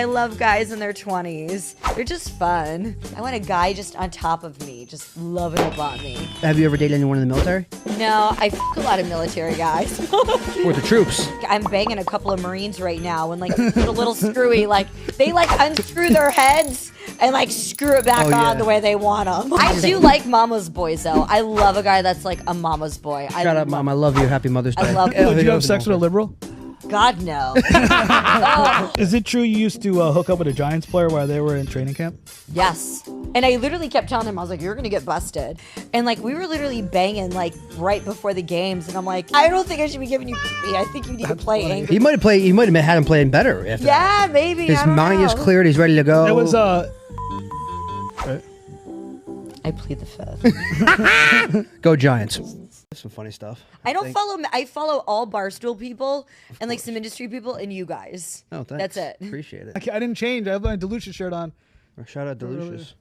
I love guys in their 20s. They're just fun. I want a guy just on top of me, just loving up on me. Have you ever dated anyone in the military? No, I f a lot of military guys. Or the troops? I'm banging a couple of Marines right now, and like a little screwy, like they like unscrew their heads and like screw it back on the way they want them. I do like mama's boys though. I love a guy that's like a mama's boy. Shout out, Mom. I love you. Happy Mother's Day. I love Oh, did you have sex with a liberal? God, no. Oh, Is it true you used to hook up with a Giants player while they were in training camp? yes. And I literally kept telling him, I was like, you're going to get busted. And like, we were literally banging like right before the games. And I'm like, I don't think I should be giving you pee. I think you need to play angry. He might have played. He might have had him playing better. After Yeah, maybe. His I don't mind know. is cleared. He's ready to go. It was I plead the fifth. Go Giants. Some funny stuff. I don't follow. I follow all Barstool people and like some industry people and you guys. Oh, thanks. That's it. Appreciate it. I didn't change. I have my Delucius shirt on. Or shout out Delucius.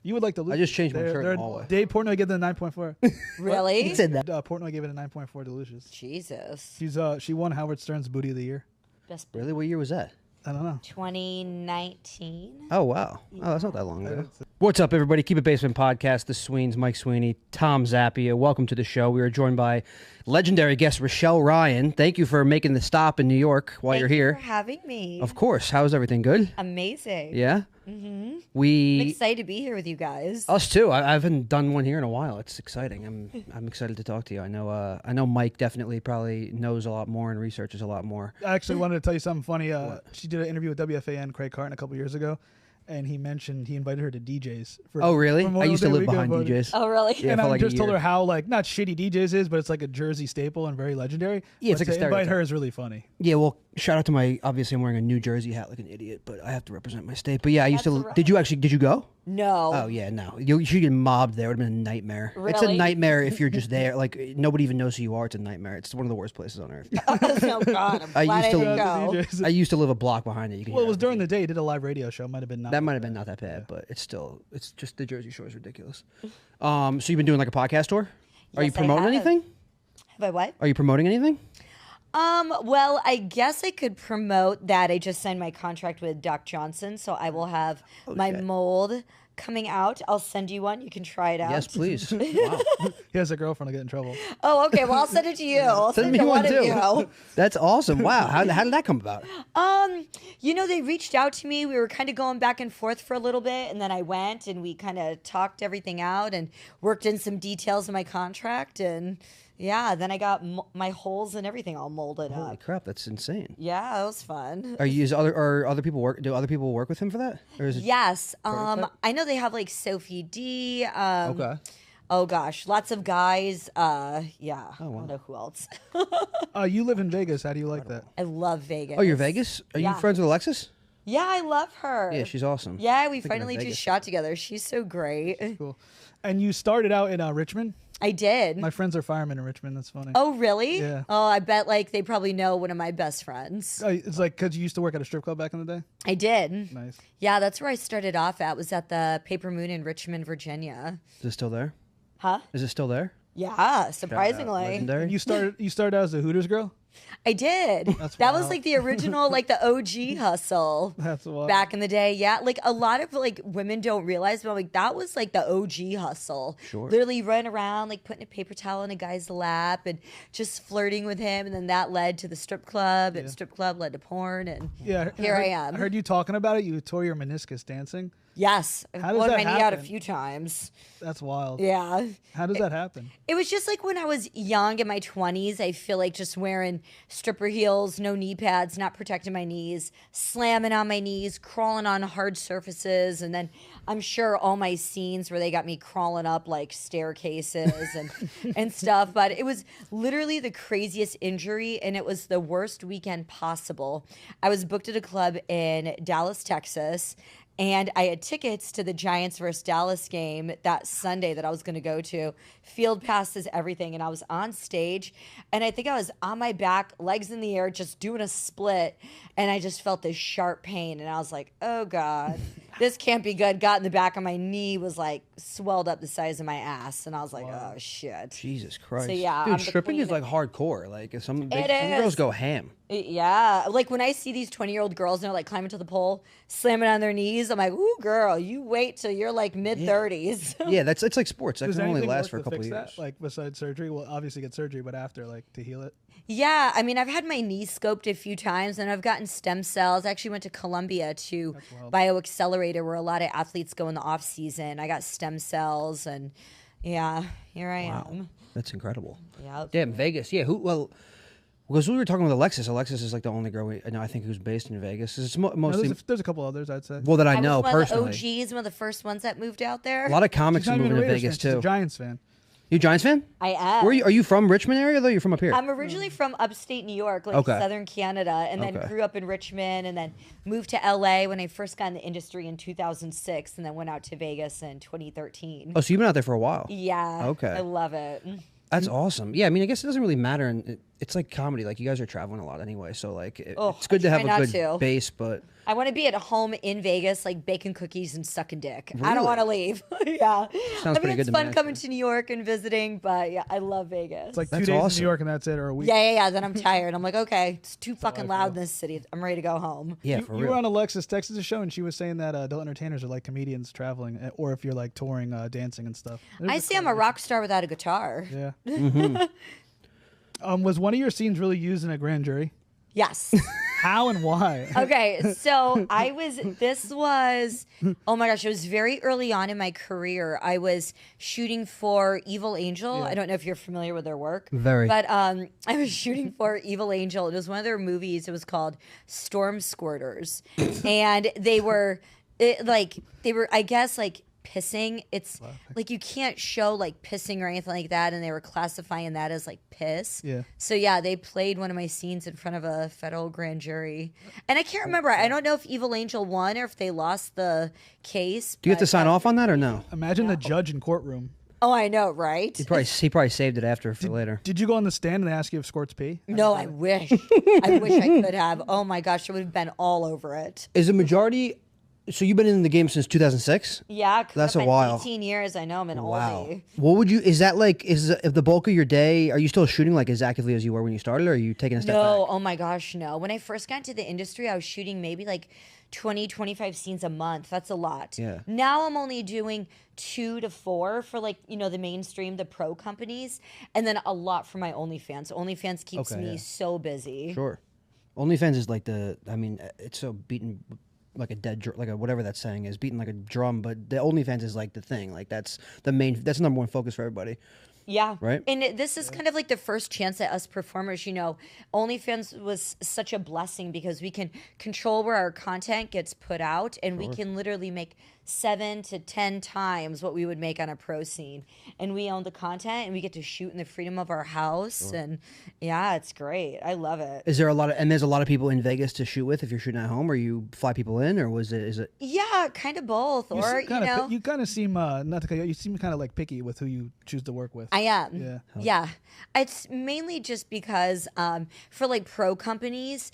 You would like Delucius. I just changed my shirt in the hallway. Dave Portnoy gave it a 9.4. Really? He said that. Portnoy gave it a 9.4 Delucius. Jesus. She won Howard Stern's Booty of the Year. Best Really? What year was that? I don't know. 2019. Oh, wow. Oh, that's not that long ago. What's up, everybody? Keep It Basement Podcast. The Sweens, Mike Sweeney, Tom Zappia. Welcome to the show. We are joined by legendary guest Richelle Ryan. Thank you for making the stop in New York while you're here. Thank you for having me. Of course. How's everything? Good? Amazing. Yeah? Mm-hmm. I'm We... excited to be here with you guys. Us too. I haven't done one here in a while. It's exciting. I'm excited to talk to you. I know Mike definitely probably knows a lot more and researches a lot more. I actually wanted to tell you something funny. She did an interview with WFAN, Craig Carton, a couple years ago, and he mentioned he invited her to DJs. For Oh, really? I Memorial used to Day live weekend behind party. DJs. Oh, really? Yeah, And for I like a just told year. her how, like, not shitty DJs is, but it's like a Jersey staple and very legendary. Yeah, it's But like a to invite stereotype. her is really funny. Yeah, well, shout out to my, obviously I'm wearing a New Jersey hat like an idiot, but I have to represent my state. But yeah, I used to, That's right. did you go? No. Oh yeah, no. You should get mobbed there. It would have been a nightmare. It's a Really? nightmare if you're just there. Like, nobody even knows who you are. It's a nightmare. It's one of the worst places on earth. Oh, God. I'm I glad I used to- didn't go. DJs. I used to live a block behind it. You can Well, hear it was during everything. the day. He did a live radio show. Might have been not. That might have been not that bad, but it's still, it's just the Jersey Shore is ridiculous. So you've been doing like a podcast tour? Are you Yes, I promoting have. anything? Have I what? Are you promoting anything? Well, I guess I could promote that I just signed my contract with Doc Johnson, so I will have my shit. mold coming out. I'll send you one. You can try it out. Yes, please. Wow. He has a girlfriend to get in trouble. Oh, okay. Well, I'll send it to you. I'll Send send me it to one one of too. you. That's awesome. Wow. How did that come about? You know, they reached out to me. We were kind of going back and forth for a little bit, and then I went and we kind of talked everything out and worked in some details of my contract, and yeah, then I got my holes and everything all molded Holy up. crap, that's insane. Yeah, that was fun. Are other people work? Do other people work with him for that? Or is it Yes. prototype? I know they have like Sophie D. Okay. Oh gosh, lots of guys. Yeah. I wow. don't know who else. You live in Vegas. How do you like that? I love Vegas. Oh, you're Vegas? Are Yeah. you friends with Alexis? Yeah, I love her. Yeah, she's awesome. Yeah, we Thinking of finally Vegas. just shot together. She's so great. Cool. And you started out in Richmond. I did. My friends are firemen in Richmond. That's funny. Oh, really? Yeah. Oh, I bet like they probably know one of my best friends. It's like because you used to work at a strip club back in the day. I did. Nice. Yeah, that's where I started off at. Was at the Paper Moon in Richmond, Virginia. Is it still there? Huh? Is it still there? Yeah, surprisingly. Legendary? You started out as a Hooters girl. I did. That's That was wild. like the original, like the OG hustle. That's wild. Back in the day, yeah. Like a lot of like women don't realize, but like that was like the OG hustle. Sure. Literally running around like putting a paper towel in a guy's lap and just flirting with him, and then that led to the strip club, and strip club led to porn, and Yeah. here I am. I heard you talking about it. You tore your meniscus dancing. yes, I've How does blown that my knee out a happen? few times. That's wild. Yeah. How does that happen? It was just like when I was young in my 20s, I feel like just wearing stripper heels, no knee pads, not protecting my knees, slamming on my knees, crawling on hard surfaces. And then I'm sure all my scenes where they got me crawling up like staircases and stuff. But it was literally the craziest injury, and it was the worst weekend possible. I was booked at a club in Dallas, Texas. And I had tickets to the Giants versus Dallas game that Sunday that I was going to go to. Field passes, everything. And I was on stage. And I think I was on my back, legs in the air, just doing a split. And I just felt this sharp pain. And I was like, oh, God. this can't be good. Got in the back of my knee, was like swelled up the size of my ass, and I was like, oh shit. Jesus Christ. So yeah, dude, I'm the stripping is queen. like hardcore. Like some It girls is. go ham. Yeah, like when I see these 20-year-old girls and they're like climbing to the pole, slamming on their knees, I'm like, ooh, girl, you wait till you're like mid-30s. Yeah, it's like sports. That Does can only anything last work for a to couple fix years. that? Like besides surgery, well, obviously get surgery, but after, like, to heal it. Yeah, I mean, I've had my knee scoped a few times, and I've gotten stem cells. I actually went to Columbia to BioAccelerator, where a lot of athletes go in the off season. I got stem cells, and yeah, here I am. That's incredible. Yeah. Damn, Vegas. Yeah, because we were talking with Alexis. Alexis is like the only girl I think who's based in Vegas. It's No, mostly there's a couple others, I'd say. well that I I know was one personally. of the OGs, one of the first ones that moved out there. A lot of comics She's are not even moving a to Raiders Vegas fan. She's too. a Giants fan. You a Giants fan? I am. Where are you from? Richmond area though? You're from up here. I'm originally from upstate New York, like Okay. southern Canada, and then Okay. grew up in Richmond, and then moved to LA when I first got in the industry in 2006, and then went out to Vegas in 2013. Oh, so you've been out there for a while. Yeah. Okay. I love it. That's awesome. Yeah, I mean, I guess it doesn't really matter, and it's like comedy. Like you guys are traveling a lot anyway, so like Oh, it's good I to have try a not good to. base. But I want to be at home in Vegas, like baking cookies and sucking dick. I Really? don't want to leave. Yeah. Sounds I pretty mean, good it's to fun me, coming actually. to New York and visiting, but yeah, I love Vegas. It's like That's 2 days in awesome. New York and that's it, or a week. yeah. Then I'm tired. I'm like, okay, it's too fucking how I loud feel. in this city. I'm ready to go home. yeah, You, for you real. were on Alexis Texas' show, and she was saying that adult entertainers are like comedians traveling, or if you're like touring, dancing and stuff. There's I say I'm a rock star without a guitar. Yeah. Mm-hmm. Was one of your scenes really used in a grand jury? Yes. How and why? Okay, so oh my gosh, it was very early on in my career. I was shooting for Evil Angel. I don't know if you're familiar with their work. Very. But I was shooting for Evil Angel. It was one of their movies. It was called Storm Squirters. And they were, I guess, like, pissing. It's like you can't show like pissing or anything like that, and they were classifying that as like piss. Yeah. So yeah, they played one of my scenes in front of a federal grand jury, and I can't remember. I don't know if Evil Angel won or if they lost the case. Do you have to but, sign off on that or no? Imagine the judge in courtroom. Oh, I know, right? He probably saved it after for later. Did you go on the stand and they ask you if squirts pee? No, I wish. I wish I could have. Oh my gosh, I would have been all over it. Is the majority? So you've been in the game since 2006? Yeah, That's coming a up on while. 18 years. I know I'm an oldie. What would you? Is that like? Is the bulk of your day? Are you still shooting like as actively as you were when you started, or are you taking a step No, back? oh my gosh, no. When I first got into the industry, I was shooting maybe like 20, 25 scenes a month. That's a lot. Yeah. Now I'm only doing 2 to 4 for like, the mainstream, the pro companies, and then a lot for my OnlyFans. OnlyFans keeps Okay, me yeah. so busy. Sure. OnlyFans is like it's so beaten like a like a whatever that saying is, beaten like a drum, but the OnlyFans is like the thing. Like that's the number one focus for everybody. Yeah. Right? And this is kind of like the first chance that us performers, OnlyFans was such a blessing because we can control where our content gets put out, and we can literally make 7 to 10 times what we would make on a pro scene. And we own the content, and we get to shoot in the freedom of our house. And yeah, it's great. I love it. Is there there's a lot of people in Vegas to shoot with if you're shooting at home, or you fly people in, or is it? Yeah, kind of both. You Or, seem kinda you kind of seem not to cut you. You seem kind of like picky with who you choose to work with. I am. Yeah. Yeah. It's mainly just because for like pro companies,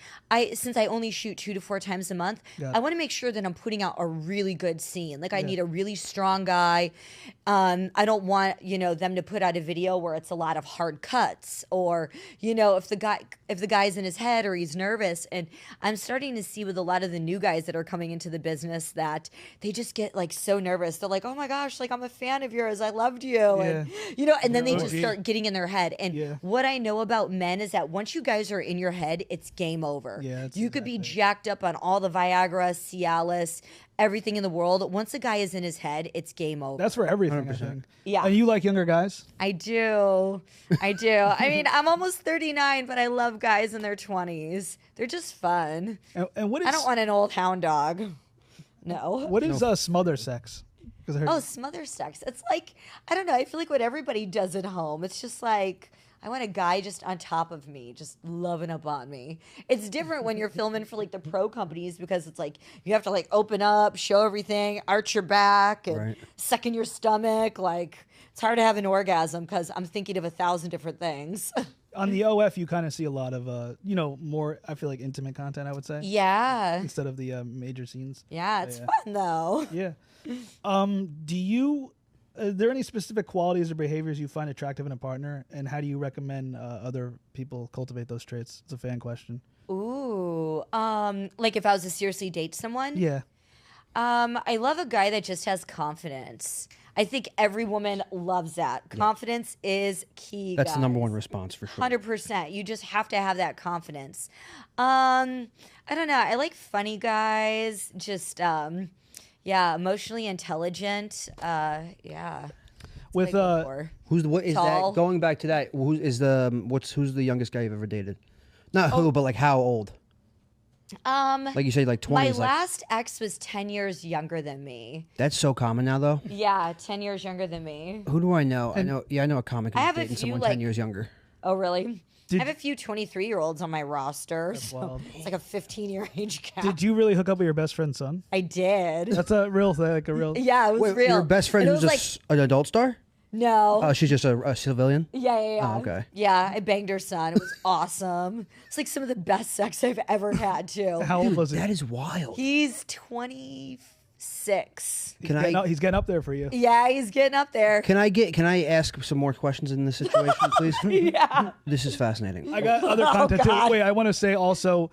since I only shoot 2 to 4 times a month, Got I it. want to make sure that I'm putting out a really good scene. Like I need a really strong guy. I don't want, them to put out a video where it's a lot of hard cuts, or, if the guy's in his head or he's nervous. And I'm starting to see with a lot of the new guys that are coming into the business that they just get like so nervous. They're like, "Oh my gosh, like I'm a fan of yours. I loved you." And and then they just OG. start getting in their head. And what I know about men is that once you guys are in your head, it's game over. Yeah, it's you could be jacked up on all the Viagra, Cialis, everything in the world. Once a guy is in his head, it's game over. That's for everything, I think. Yeah. And you like younger guys? I do. I mean, I'm almost 39, but I love guys in their 20s. They're just fun. And what is I don't want an old hound dog. No. what is smother sex? 'Cause I heard Oh, smother sex. It's like, I don't know. I feel like what everybody does at home. It's just like, I want a guy just on top of me, just loving up on me. It's different when you're filming for like the pro companies because it's like you have to like open up, show everything, arch your back, and suck in your stomach. Like it's hard to have an orgasm because I'm thinking of 1,000 different things. On the OF, you kind of see a lot of, more, I feel like, intimate content, I would say. Yeah. Instead of the major scenes. Yeah, it's fun, though. Yeah. Are there any specific qualities or behaviors you find attractive in a partner? And how do you recommend other people cultivate those traits? It's a fan question. Ooh. Like if I was to seriously date someone? Yeah. I love a guy that just has confidence. I think every woman loves that. Confidence is key. That's the number one guys. response for sure. 100%. You just have to have that confidence. I don't know. I like funny guys. Just emotionally intelligent. Yeah. With Who's the what is Tall. that? Going back to that, who's the youngest guy you've ever dated? Not who, but like how old? Like you say, like 20s. My like, last ex was 10 years younger than me. that's so common now, though. Yeah, 10 years younger than me. Who do I know? I know a comic who's I have a dating few, someone like- 10 years younger. Oh, really? Did- I have a few 23-year-olds on my roster. So wild. it's like a 15-year age gap. Did you really hook up with your best friend's son? I did. That's a real thing, like a real. Yeah, it was Wait, real. your best friend And it who's was an adult star? no. Oh, she's just a civilian? Yeah. Oh, okay. Yeah, I banged her son. It was awesome. It's like some of the best sex I've ever had, too. How old was he? That is wild. He's 26. He's getting up there for you. Yeah, he's getting up there. Can I ask some more questions in this situation, please? Yeah. This is fascinating. I got other content too. God. Wait, I want to say also,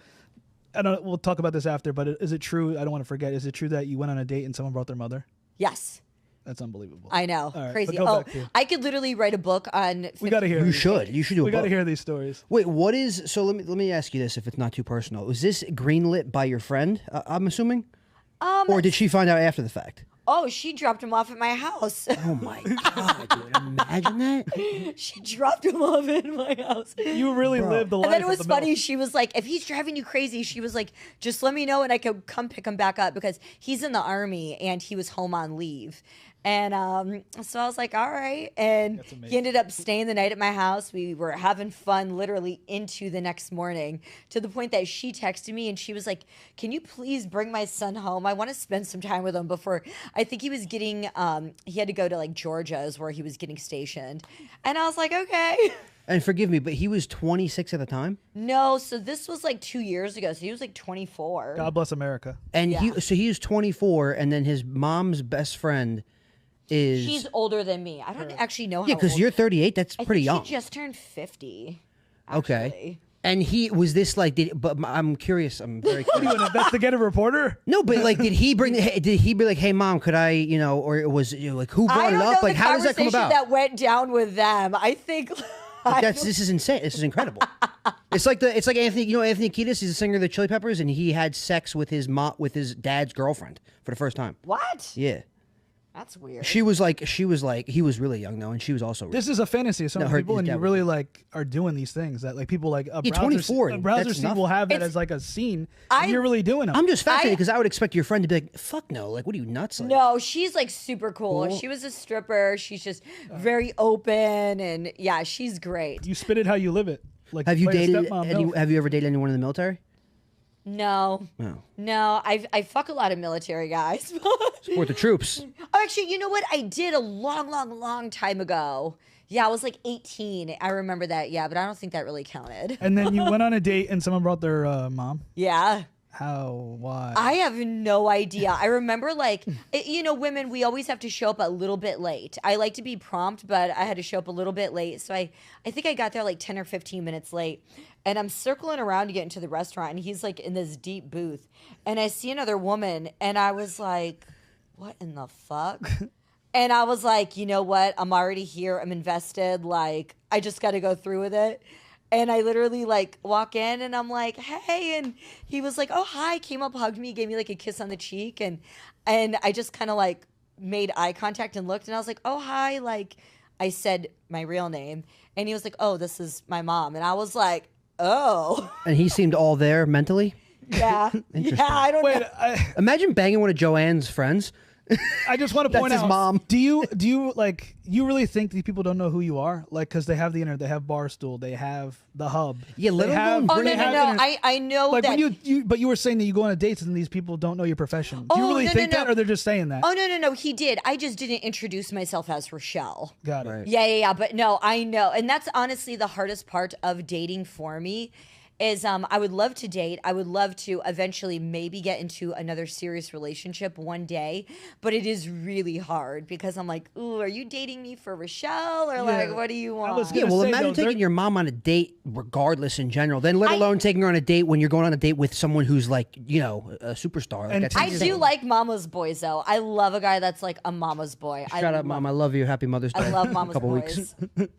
we'll talk about this after, but is it true? I don't want to forget. Is it true that you went on a date and someone brought their mother? Yes. That's unbelievable. I know. All right, Crazy. but go Oh, back to- I could literally write a book on. We got to hear. You these. should. You should do a We got to book. hear these stories. Wait, what is... So let me ask you this, if it's not too personal. Was this greenlit by your friend, I'm assuming? Or did she find out after the fact? Oh, she dropped him off at my house. Oh, my God, dude. Imagine that. She dropped him off at my house. You really lived the life. And then it of was the funny. MILF. She was like, if he's driving you crazy, she was like, just let me know and I could come pick him back up because he's in the Army and he was home on leave. And so I was like, all right. And he ended up staying the night at my house. We were having fun literally into the next morning to the point that she texted me and she was like, can you please bring my son home? I want to spend some time with him before. I think he was getting, he had to go to like Georgia is where he was getting stationed. And I was like, okay. And forgive me, but he was 26 at the time? No, so this was like 2 years ago. So he was like 24. God bless America. And he was 24, and then his mom's best friend is... She's older than me. I don't actually know how Yeah, because old. you're 38. That's I pretty think young. She just turned 50. Okay. Actually. And he was this like, I'm curious. I'm very What are curious. you, an investigative reporter? No, but like, did he be like, hey, mom, could I, or it was like, who I brought don't it know up? the Like, how does that come conversation about? that went down with them. I think This is insane. This is incredible. It's like Anthony, Anthony Kiedis, he's a singer of the Chili Peppers, and he had sex with his dad's girlfriend for the first time. what? Yeah. That's weird. He was he was really young though, and she was also really This is a fantasy of some her- people, his and you dad really like are doing these things that like people like a browser, 24, a browser that's scene nothing. will have that It's- as like a scene. I- And you're really doing it. I'm just fascinated because I would expect your friend to be like, fuck no, like, what are you, nuts? Like, No, she's like super cool. Cool. She was a stripper. She's just very open and yeah, she's great. You spit it how you live it. Like have you play a dated? stepmom MILF. Have you ever dated anyone in the military? No. No. No, I fuck a lot of military guys. Support the troops. Oh, actually, you know what? I did a long time ago. Yeah, I was like 18. I remember that. Yeah, but I don't think that really counted. And then you went on a date and someone brought their mom. Yeah. How? Why? I have no idea. I remember women, we always have to show up a little bit late. I like to be prompt, but I had to show up a little bit late. So I think I got there like 10 or 15 minutes late. And I'm circling around to get into the restaurant and he's like in this deep booth. And I see another woman and I was like, what in the fuck? And I was like, you know what? I'm already here. I'm invested. Like, I just got to go through with it. And I literally like walk in and I'm like, hey. And he was like, oh, hi. Came up, hugged me, gave me like a kiss on the cheek. And I just kind of like made eye contact and looked and I was like, oh, hi. Like I said my real name. And he was like, oh, this is my mom. And I was like, oh. And he seemed all there mentally. Yeah. Interesting. Yeah, I don't Wait, know. Imagine banging one of Joanne's friends, I just want to That's point his out, mom. Do you like, you really think these people don't know who you are? Like, because they have the internet, they have Barstool, they have the Hub. Yeah, let they alone Oh, bring no, it no, out. no. I know Like that. when but you were saying that you go on dates and these people don't know your profession. Do you Oh, really no, think no, that, no. or they're just saying that? Oh, no. He did. I just didn't introduce myself as Richelle. Got it. Right. Yeah. But no, I know. And that's honestly the hardest part of dating for me is I would love to date. I would love to eventually maybe get into another serious relationship one day. But it is really hard because I'm like, ooh, are you dating me for Richelle? Or like, what do you want? was Yeah, gonna well, say, imagine though, taking your mom on a date, regardless in general. Then, let alone taking her on a date when you're going on a date with someone who's like, a superstar. Like, And that's I insane. do like mama's boys, though. I love a guy that's like a mama's boy. Shout out, Mom. I love you. Happy Mother's Day. I love In a mama's couple boys. weeks.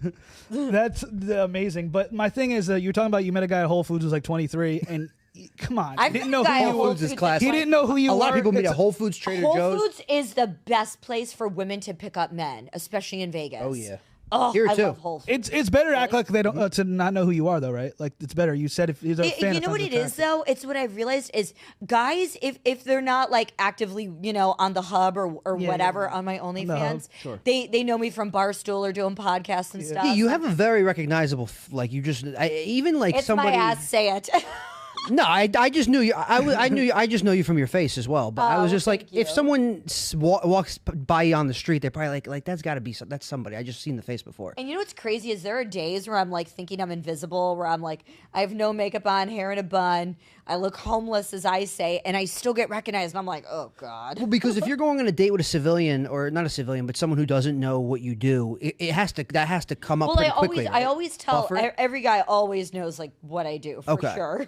That's amazing. But my thing is, you're talking about you met a guy at Whole Foods who's like 23, and come on, I he didn't know who you Whole were. Foods is classic. He didn't know who you A were. lot of people meet It's- at Whole Foods, Trader Whole Joe's. Foods is the best place for women to pick up men, especially in Vegas. Oh, yeah. Oh, Here, I too. love Whole Foods. It's better to act like they don't to not know who you are, though, right? Like, it's better. You said if he's a fan, You know what it is though? It's what I've realized is guys, if they're not like actively, on the Hub or Yeah, whatever yeah. on my OnlyFans, Sure. they know me from Barstool or doing podcasts and stuff. Yeah, you have a very recognizable, even like It's somebody. my ass. Say it. No, I just knew you. I just know you from your face as well. But I was just like, thank if you. someone walks by you on the street, they're probably like that's got to be that's somebody. I just seen the face before. And you know what's crazy is there are days where I'm like thinking I'm invisible, where I'm like I have no makeup on, hair in a bun, I look homeless as I say, and I still get recognized. And I'm like, oh God. Well, because if you're going on a date with a civilian, or not a civilian, but someone who doesn't know what you do, that has to come up Well, pretty quickly. I right? always tell Buffer? every guy always knows like what I do for Okay. sure.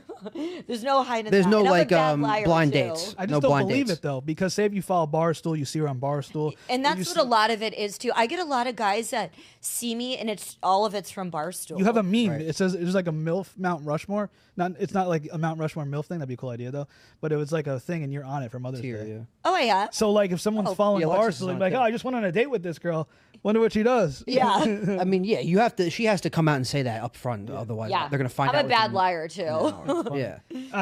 There's no hiding. There's that. no And I'm a like bad liar, blind too. dates. I no just don't blind believe dates. it though, because say if you follow Barstool, you see her on Barstool, And or that's you what see- a lot of it is too. I get a lot of guys that see me, and all of it's from Barstool. You have a meme. Right. It says it's like a MILF Mount Rushmore. It's not like a Mount Rushmore MILF thing. That'd be a cool idea though. But it was like a thing, and you're on it for Mother's Here, Day. yeah. Oh yeah. So like if someone's following yeah, Alexis is Barstool, on they'd be like, it, oh, too. I just went on a date with this girl. Wonder what she does. Yeah. I mean, yeah, you have to. She has to come out and say that up front. Otherwise, Yeah. they're gonna find out. I'm a bad what liar too. you- Yeah.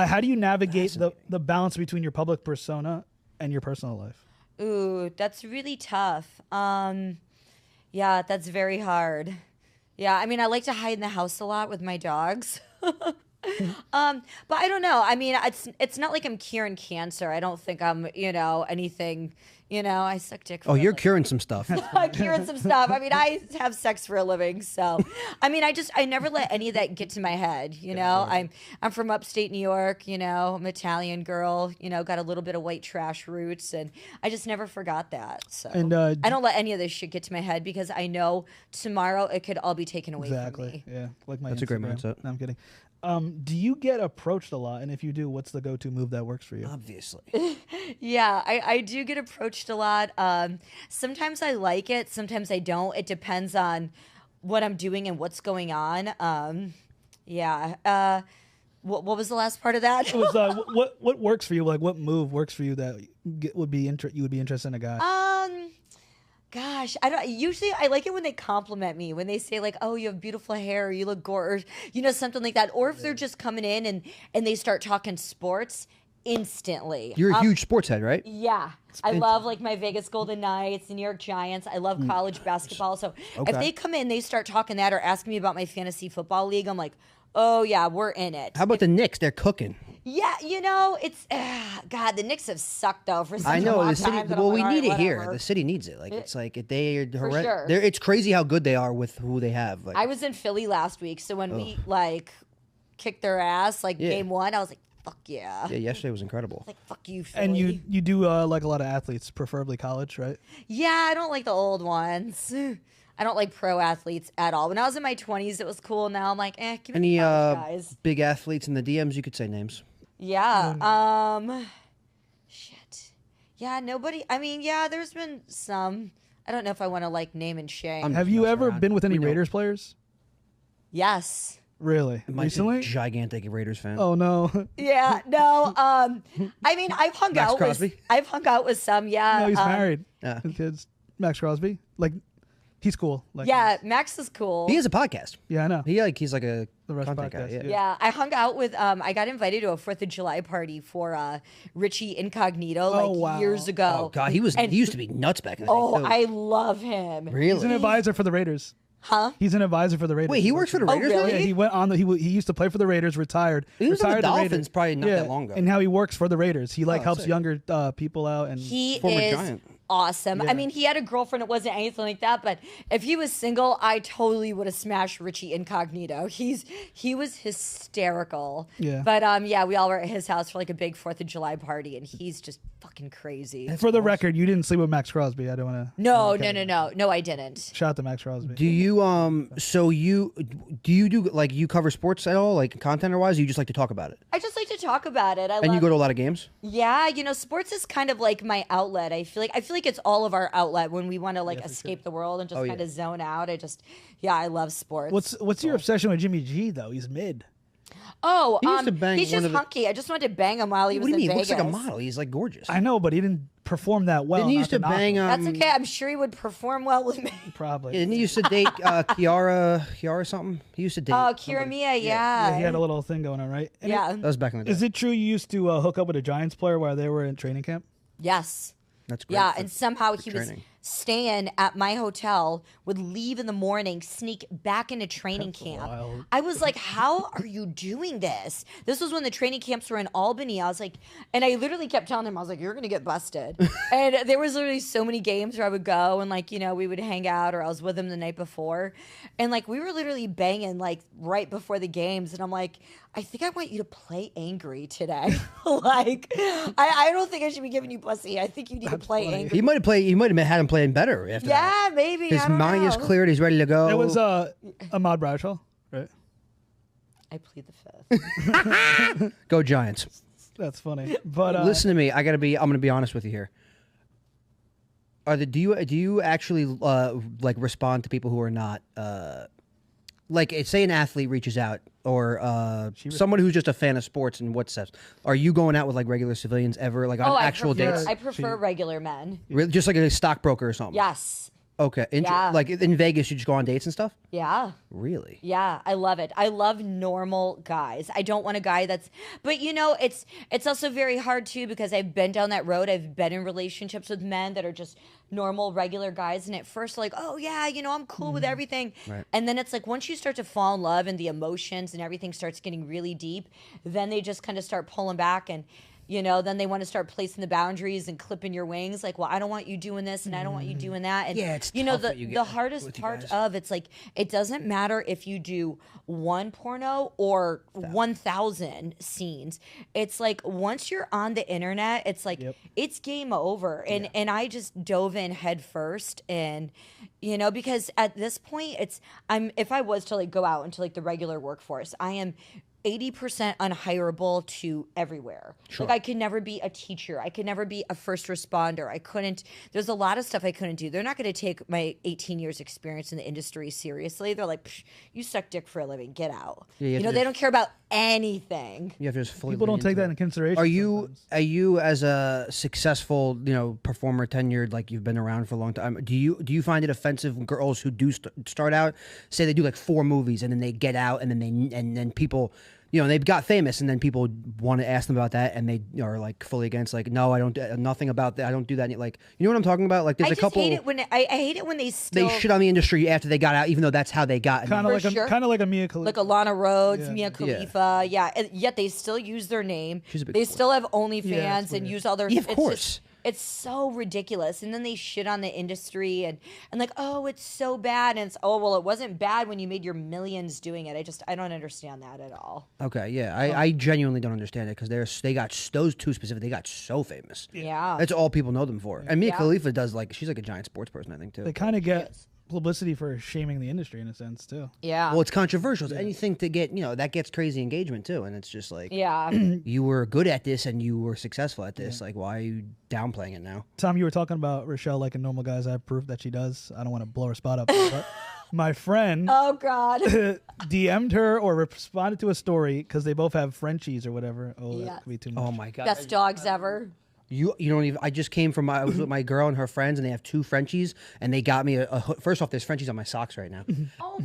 How do you navigate the balance between your public persona and your personal life? Ooh, that's really tough. Yeah, that's very hard. Yeah, I mean, I like to hide in the house a lot with my dogs. But I don't know. I mean, it's not like I'm curing cancer. I don't think I'm, anything. I suck dick. For Oh, a you're living. curing some stuff. Curing some stuff. I mean, I have sex for a living, so I mean, I never let any of that get to my head. I'm from upstate New York. I'm an Italian girl. Got a little bit of white trash roots, and I just never forgot that. So And, I don't let any of this shit get to my head because I know tomorrow it could all be taken away from Exactly. me. Yeah. Like my That's a great Instagram. mindset. No, I'm kidding. Do you get approached a lot? And if you do, what's the go-to move that works for you? Obviously. Yeah, I do get approached a lot. Sometimes I like it, sometimes I don't. It depends on what I'm doing and what's going on. Yeah. What was the last part of that? It was, what works for you? Like what move works for you that you would be interested in a guy? Gosh, I like it when they compliment me, when they say like, "Oh, you have beautiful hair," or "You look gorgeous," something like that. Or if they're just coming in and they start talking sports instantly. You're a huge sports head, right? Yeah. I love like my Vegas Golden Knights, the New York Giants. I love college basketball. So if they come in, they start talking that or asking me about my fantasy football league, I'm like, oh yeah, we're in it. How about the Knicks? They're cooking. Yeah, it's God. The Knicks have sucked though for such I a know long the city. time. that Well, I'm we like, need it all right, here. whatever. The city needs it. Like it's like they're horrendous. sure. It's crazy how good they are with who they have. Like I was in Philly last week, so when we like kicked their ass, like Yeah. game one, I was like, fuck yeah. yeah, yesterday was incredible. Like fuck you, Philly. And you do like a lot of athletes, preferably college, right? Yeah, I don't like the old ones. I don't like pro athletes at all. When I was in my 20s, it was cool. Now I'm like, give me Any the college guys. big athletes in the DMs? You could say names. Yeah. Shit. Yeah, nobody. I mean, yeah, there's been some. I don't know if I want to like name and shame. Have you messing ever around. been with any We don't. Raiders players? Yes. Really? Mike's Recently? a gigantic Raiders fan. Oh no. Yeah. No. I mean, I've hung Max out Crosby? with. I've hung out with some. Yeah. No, he's married. Yeah. With kids. Max Crosby. Like He's cool. Like, Yeah, Max is cool. He has a podcast. Yeah, I know. He's like a The Rush content podcast, guy. Yeah. Yeah, I hung out with. I got invited to a 4th of July party for Richie Incognito like years ago. Oh God, he used to be nuts back in the Oh, day. Too. I love him. Really? He's an advisor for the Raiders. Huh? He's an advisor for the Raiders. Wait, he works for the Raiders? really? now? Yeah, he went on. He used to play for the Raiders. Retired. He was on the retired Dolphins Raiders. probably not that long ago. And now he works for the Raiders. He helps sick. younger people out. And He Former is Giant. awesome. Yeah. I mean, he had a girlfriend. It wasn't anything like that. But if he was single, I totally would have smashed Richie Incognito. He was hysterical. Yeah. But yeah, we all were at his house for like a big 4th of July party, and he's just fucking crazy. for the record, you didn't sleep with Max Crosby. I don't want to. No, I didn't. Shout out to Max Crosby. Do you so you do like you cover sports at all, like content or wise? Or you just like to talk about it, I just like to talk about it. and you go to a lot of games. Yeah, sports is kind of like my outlet. I feel like it's all of our outlet when we want to like escape the world and just kind of zone out. I love sports. What's your obsession with Jimmy G though? He's mid. Oh, He used to bang he's one just of the- hunky. I just wanted to bang him while he What was do you mean? in He looks Vegas. like a model. He's like gorgeous. I know, but he didn't perform that well. Didn't he not used to knock bang? him. That's okay. I'm sure he would perform well with me. Probably. Didn't he used to date Kiara something? He used to date. Oh, somebody. Kira Mia, Yeah, he had a little thing going on, right? And yeah. That was back in the day. Is it true you used to hook up with a Giants player while they were in training camp? Yes. That's great. Yeah, for- and somehow he was training. staying at my hotel, would leave in the morning, sneak back into training camp. wild. I was like, how are you doing this? This was when the training camps were in Albany. I was like, and I literally kept telling him, I was like, you're going to get busted. And there was literally so many games where I would go and like, we would hang out or I was with him the night before. And like, we were literally banging like right before the games. And I'm like, I think I want you to play angry today. Like, I don't think I should be giving you pussy. I think you need to play funny. angry. He might have played. He might have had him playing better after that. Yeah, maybe. His I don't mind know. is cleared. He's ready to go. It was Ahmad Bradshaw, right? I plead the fifth. Go Giants. That's funny. But Listen to me. I'm gonna be honest with you here. Do you actually like respond to people who are not like say an athlete reaches out or someone who's just a fan of sports and what's that? Are you going out with like regular civilians ever, like on actual dates? I prefer regular men. Really? Just like a stockbroker or something? Yes. Okay. Yeah. Like in Vegas, you just go on dates and stuff? Yeah. Really? Yeah, I love it. I love normal guys. I don't want a guy that's, but it's also very hard too because I've been down that road. I've been in relationships with men that are just normal, regular guys, and at first like, oh yeah, I'm cool with everything, Right. and then it's like once you start to fall in love and the emotions and everything starts getting really deep, then they just kind of start pulling back and. Then they want to start placing the boundaries and clipping your wings. Like, well, I don't want you doing this and I don't want you doing that. And, Yeah, it's tough that you get the hardest with you part guys. of it's like, it doesn't matter if you do one porno or 1,000 scenes. It's like, once you're on the internet, it's like, it's game over. And I just dove in head first. And, because at this point, if I was to like go out into like the regular workforce, I am 80% unhireable to everywhere. Sure. Like I could never be a teacher. I could never be a first responder. There's a lot of stuff I couldn't do. They're not going to take my 18 years experience in the industry seriously. They're like, you suck dick for a living, get out. Yeah, you have to they don't care about anything. You have to just fully people lean don't take into that it. into consideration. Are you as a successful performer, tenured, like you've been around for a long time? Do you find it offensive when girls who do start out, say they do like 4 movies and then they get out and then people. They've got famous, and then people want to ask them about that, and they are like fully against. Like, no, I don't. Nothing about that. I don't do that. Like, you know what I'm talking about? Like, there's a couple. I hate it when they still They shit on the industry after they got out, even though that's how they got. kind For of like sure. kind of like a Mia Khalifa. like a Lana Rhodes, Yeah. Mia Khalifa, yeah. And yet they still use their name. She's a big They sport. still have OnlyFans Yeah, it's and weird. use all their. Yeah, of it's course. just- it's so ridiculous, and then they shit on the industry and like, oh, it's so bad, and it's well, it wasn't bad when you made your millions doing it. I don't understand that at all. Okay, yeah, I genuinely don't understand it because they got those two specific. They got so famous. Yeah. That's all people know them for. And Mia Yeah. Khalifa does she's like a giant sports person, I think too. They kind of get publicity for shaming the industry in a sense too. Yeah. Well, it's controversial. It's anything to get that gets crazy engagement too, and it's just like yeah. you were good at this and you were successful at this. Like, why are you downplaying it now? Tom, you were talking about Richelle like a normal guy's. I have proof that she does. I don't want to blow her spot up, but my friend Oh God. DM'd her or responded to a story because they both have Frenchies or whatever. Oh, Yeah. that could be too much. Oh my god! Best dogs ever. You don't even. I just came from. I was with my girl and her friends, and they have 2 Frenchies, and they got me first off, there's Frenchies on my socks right now,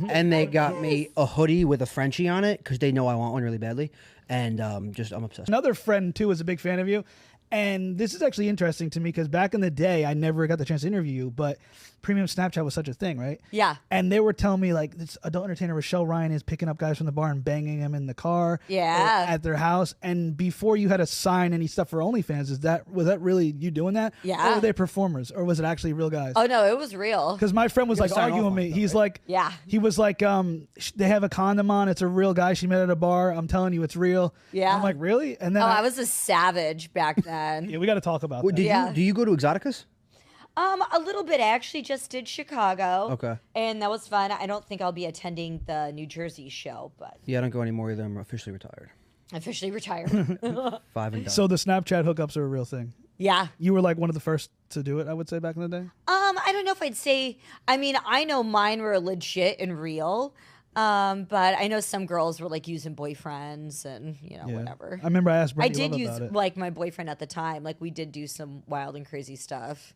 and they got me a hoodie with a Frenchie on it because they know I want one really badly, and I'm obsessed. Another friend too was a big fan of you, and this is actually interesting to me because back in the day, I never got the chance to interview you, but premium Snapchat was such a thing, right? Yeah. And they were telling me like this adult entertainer Richelle Ryan is picking up guys from the bar and banging them in the car, Yeah. at their house. And before you had to sign any stuff for OnlyFans, was that really you doing that? Yeah. Or were they performers, or was it actually real guys? Oh no, it was real. Because my friend was You like gotta sign arguing off with on me. it, though, He's right? like, Yeah. he was like, they have a condom on. It's a real guy she met at a bar. I'm telling you, it's real. Yeah. I'm like, really? And then Oh, I was a savage back then. yeah, we got to talk about that. Yeah. Do you go to Exoticas? A little bit. I actually just did Chicago. Okay. And that was fun. I don't think I'll be attending the New Jersey show, but Yeah, I don't go anymore either. I'm officially retired. officially retired. 5 and done. So the Snapchat hookups are a real thing. Yeah. You were like one of the first to do it, I would say, back in the day. I don't know if I'd say. I mean, I know mine were legit and real. But I know some girls were like using boyfriends and whatever. I remember I asked I Brittany did Love use about it. like my boyfriend at the time. Like we did do some wild and crazy stuff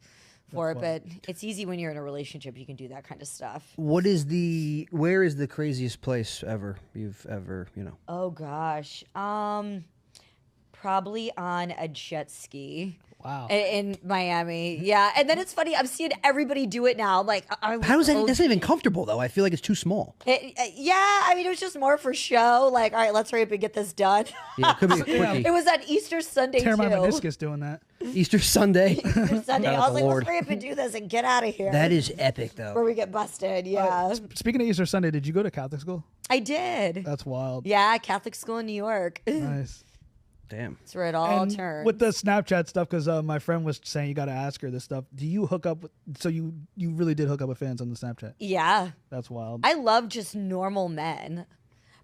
for it, That's but it's easy when you're in a relationship. You can do that kind of stuff. Where is the craziest place you've ever Oh gosh, probably on a jet ski. Wow. In Miami, yeah. And then it's funny, I'm seeing everybody do it now. Like, How is that? That's not even comfortable though. I feel like it's too small. Yeah, I mean, it was just more for show. Like, all right, let's hurry up and get this done. Yeah, it could be a quickie. It was on Easter Sunday Tear too. my meniscus doing that. Easter Sunday. Easter Sunday. Shout I out was the like, Lord. let's hurry up and do this and get out of here. That is epic where though. we get busted. Yeah, Speaking of Easter Sunday, did you go to Catholic school? I did. That's wild. Yeah, Catholic school in New York. Nice. Damn. That's where it all And turned. with the Snapchat stuff, because my friend was saying you got to ask her this stuff. Do you hook up? So you really did hook up with fans on the Snapchat? Yeah, That's wild. I love just normal men,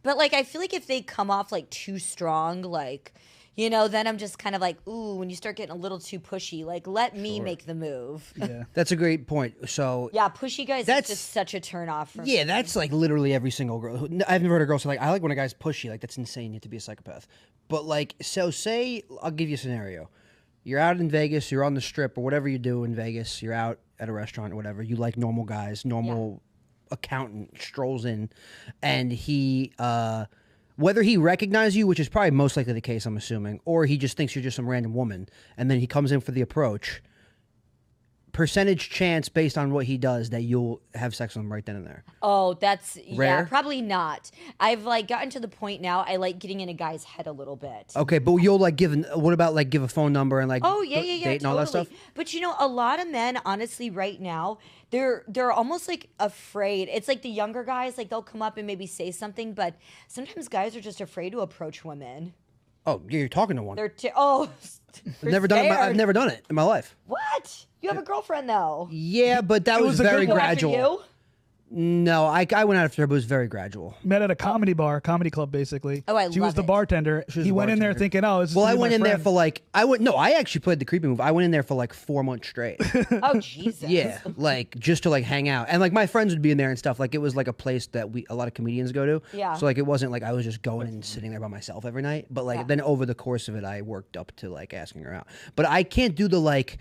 but like I feel like if they come off like too strong, like then I'm just kind of like, ooh, when you start getting a little too pushy, like let me make the move. Yeah. That's a great point. So Yeah, pushy guys That's- is just such a turn off for me. yeah, that's like literally every single girl. I've never heard a girl say like, I like when a guy's pushy. Like that's insane. You have to be a psychopath. But like, so say I'll give you a scenario. You're out in Vegas. You're on the strip or whatever you do in Vegas. You're out at a restaurant or whatever. You like normal guys. Normal accountant strolls in, and he. Whether he recognizes you, which is probably most likely the case, I'm assuming, or he just thinks you're just some random woman, and then he comes in for the approach, percentage chance based on what he does that you'll have sex with him right then and there. Oh, that's yeah, Rare? probably not. I've like gotten to the point now. I like getting in a guy's head a little bit. Okay, but you'll like what about like give a phone number and like Oh yeah, date and totally. all that stuff? But a lot of men, honestly, right now, they're almost like afraid. It's like the younger guys, like they'll come up and maybe say something, but sometimes guys are just afraid to approach women. Oh, yeah, you're talking to one. They're they're I've never done it. I've scared. never done it in my life. What? You have a girlfriend though. Yeah, but that was was a good very one. gradual. After you? No, I went after her, but it was very gradual. Met at a comedy club, basically. Oh, I She was love the it. bartender. was He the went in there bartender. thinking, oh, this is Well, gonna I be went my in there friend. for like I actually played the creepy move. I went in there for like 4 months straight. Oh Jesus. Yeah, like just to like hang out, and like my friends would be in there and stuff. Like it was like a place that a lot of comedians go to. Yeah. So like it wasn't like I was just going and sitting there by myself every night. But like Yeah. then over the course of it, I worked up to like asking her out. But I can't do the like,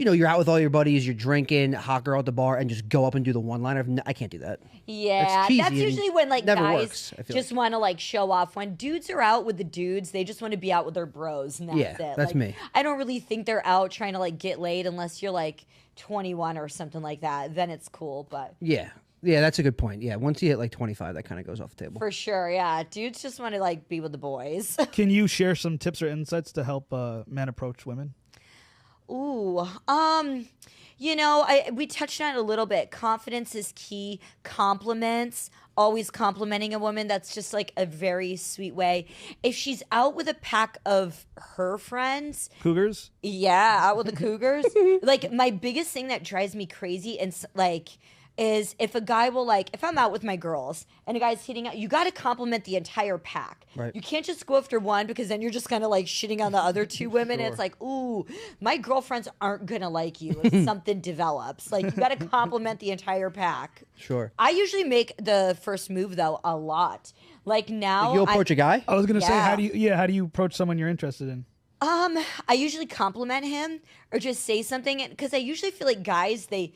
you're out with all your buddies, you're drinking, hot girl at the bar, and just go up and do the one liner. I can't do that. Yeah, cheesy that's and usually when like never guys works, I feel just want to like show off. When dudes are out with the dudes, they just want to be out with their bros, and that's Yeah, it. that's Like, me. I don't really think they're out trying to like get laid unless you're like 21 or something like that. Then it's cool, but Yeah, that's a good point. Yeah, once you hit like 25, that kind of goes off the table. for sure, yeah, dudes just want to like be with the boys. Can you share some tips or insights to help men approach women? Ooh, we touched on it a little bit. Confidence is key. Compliments, always complimenting a woman. That's just like a very sweet way. If she's out with a pack of her friends, Cougars? yeah, out with the cougars. Like my biggest thing that drives me crazy and like is if a guy will like, if I'm out with my girls and a guy's hitting out, you got to compliment the entire pack. Right. You can't just go after one because then you're just kind of like shitting on the other two women. And it's like, ooh, my girlfriends aren't going to like you if something develops. Like you got to compliment the entire pack. Sure. I usually make the first move though a lot. Like now You'll approach a guy? I was gonna say, Yeah. how do you approach someone you're interested in? I usually compliment him or just say something because I usually feel like guys they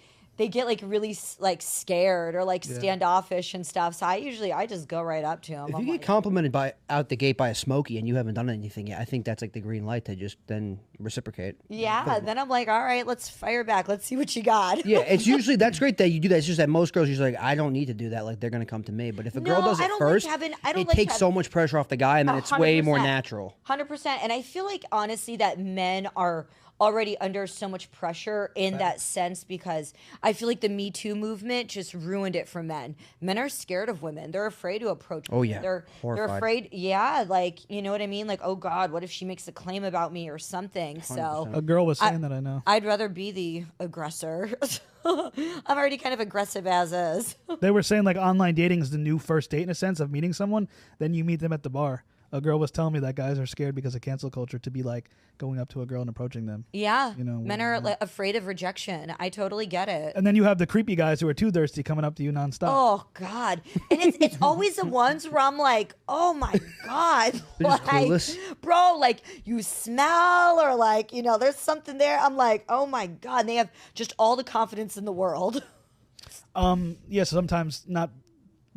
get like really like scared or like standoffish and stuff. So I just go right up to him. If I'm you get like, complimented by out the gate by a Smokey and you haven't done anything yet, I think that's like the green light to just then reciprocate. yeah, then I'm like, all right, let's fire back. Let's see what you got. Yeah, it's usually that's great that you do that. It's just that most girls usually like, I don't need to do that. Like they're gonna come to me. But if a girl No, does I it don't first, like having- I don't it like takes so much pressure off the guy, and then it's way more 100%. natural. 100%. And I feel like honestly that men are already under so much pressure in that sense because I feel like the Me Too movement just ruined it for men. Men are scared of women. They're afraid to approach women. Oh, yeah. They're Horrified. afraid, yeah, like, you know what I mean? Like, oh God, what if she makes a claim about me or something? So A girl was saying that, I know. I'd rather be the aggressor. I'm already kind of aggressive as is. They were saying like online dating is the new first date in a sense of meeting someone, then you meet them at the bar. A girl was telling me that guys are scared because of cancel culture to be like going up to a girl and approaching them. Yeah. You know, men are like, afraid of rejection. I totally get it. And then you have the creepy guys who are too thirsty coming up to you nonstop. Oh God! And it's always the ones where I'm like, oh my God, They're just clueless. bro, like you smell or like there's something there. I'm like, oh my God, and they have just all the confidence in the world. Yeah, so sometimes not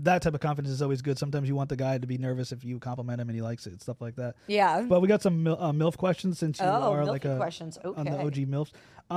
that type of confidence is always good. Sometimes you want the guy to be nervous if you compliment him and he likes it, stuff like that. Yeah. But we got some MILF questions since you are like milky questions. on the Okay. OG MILFs.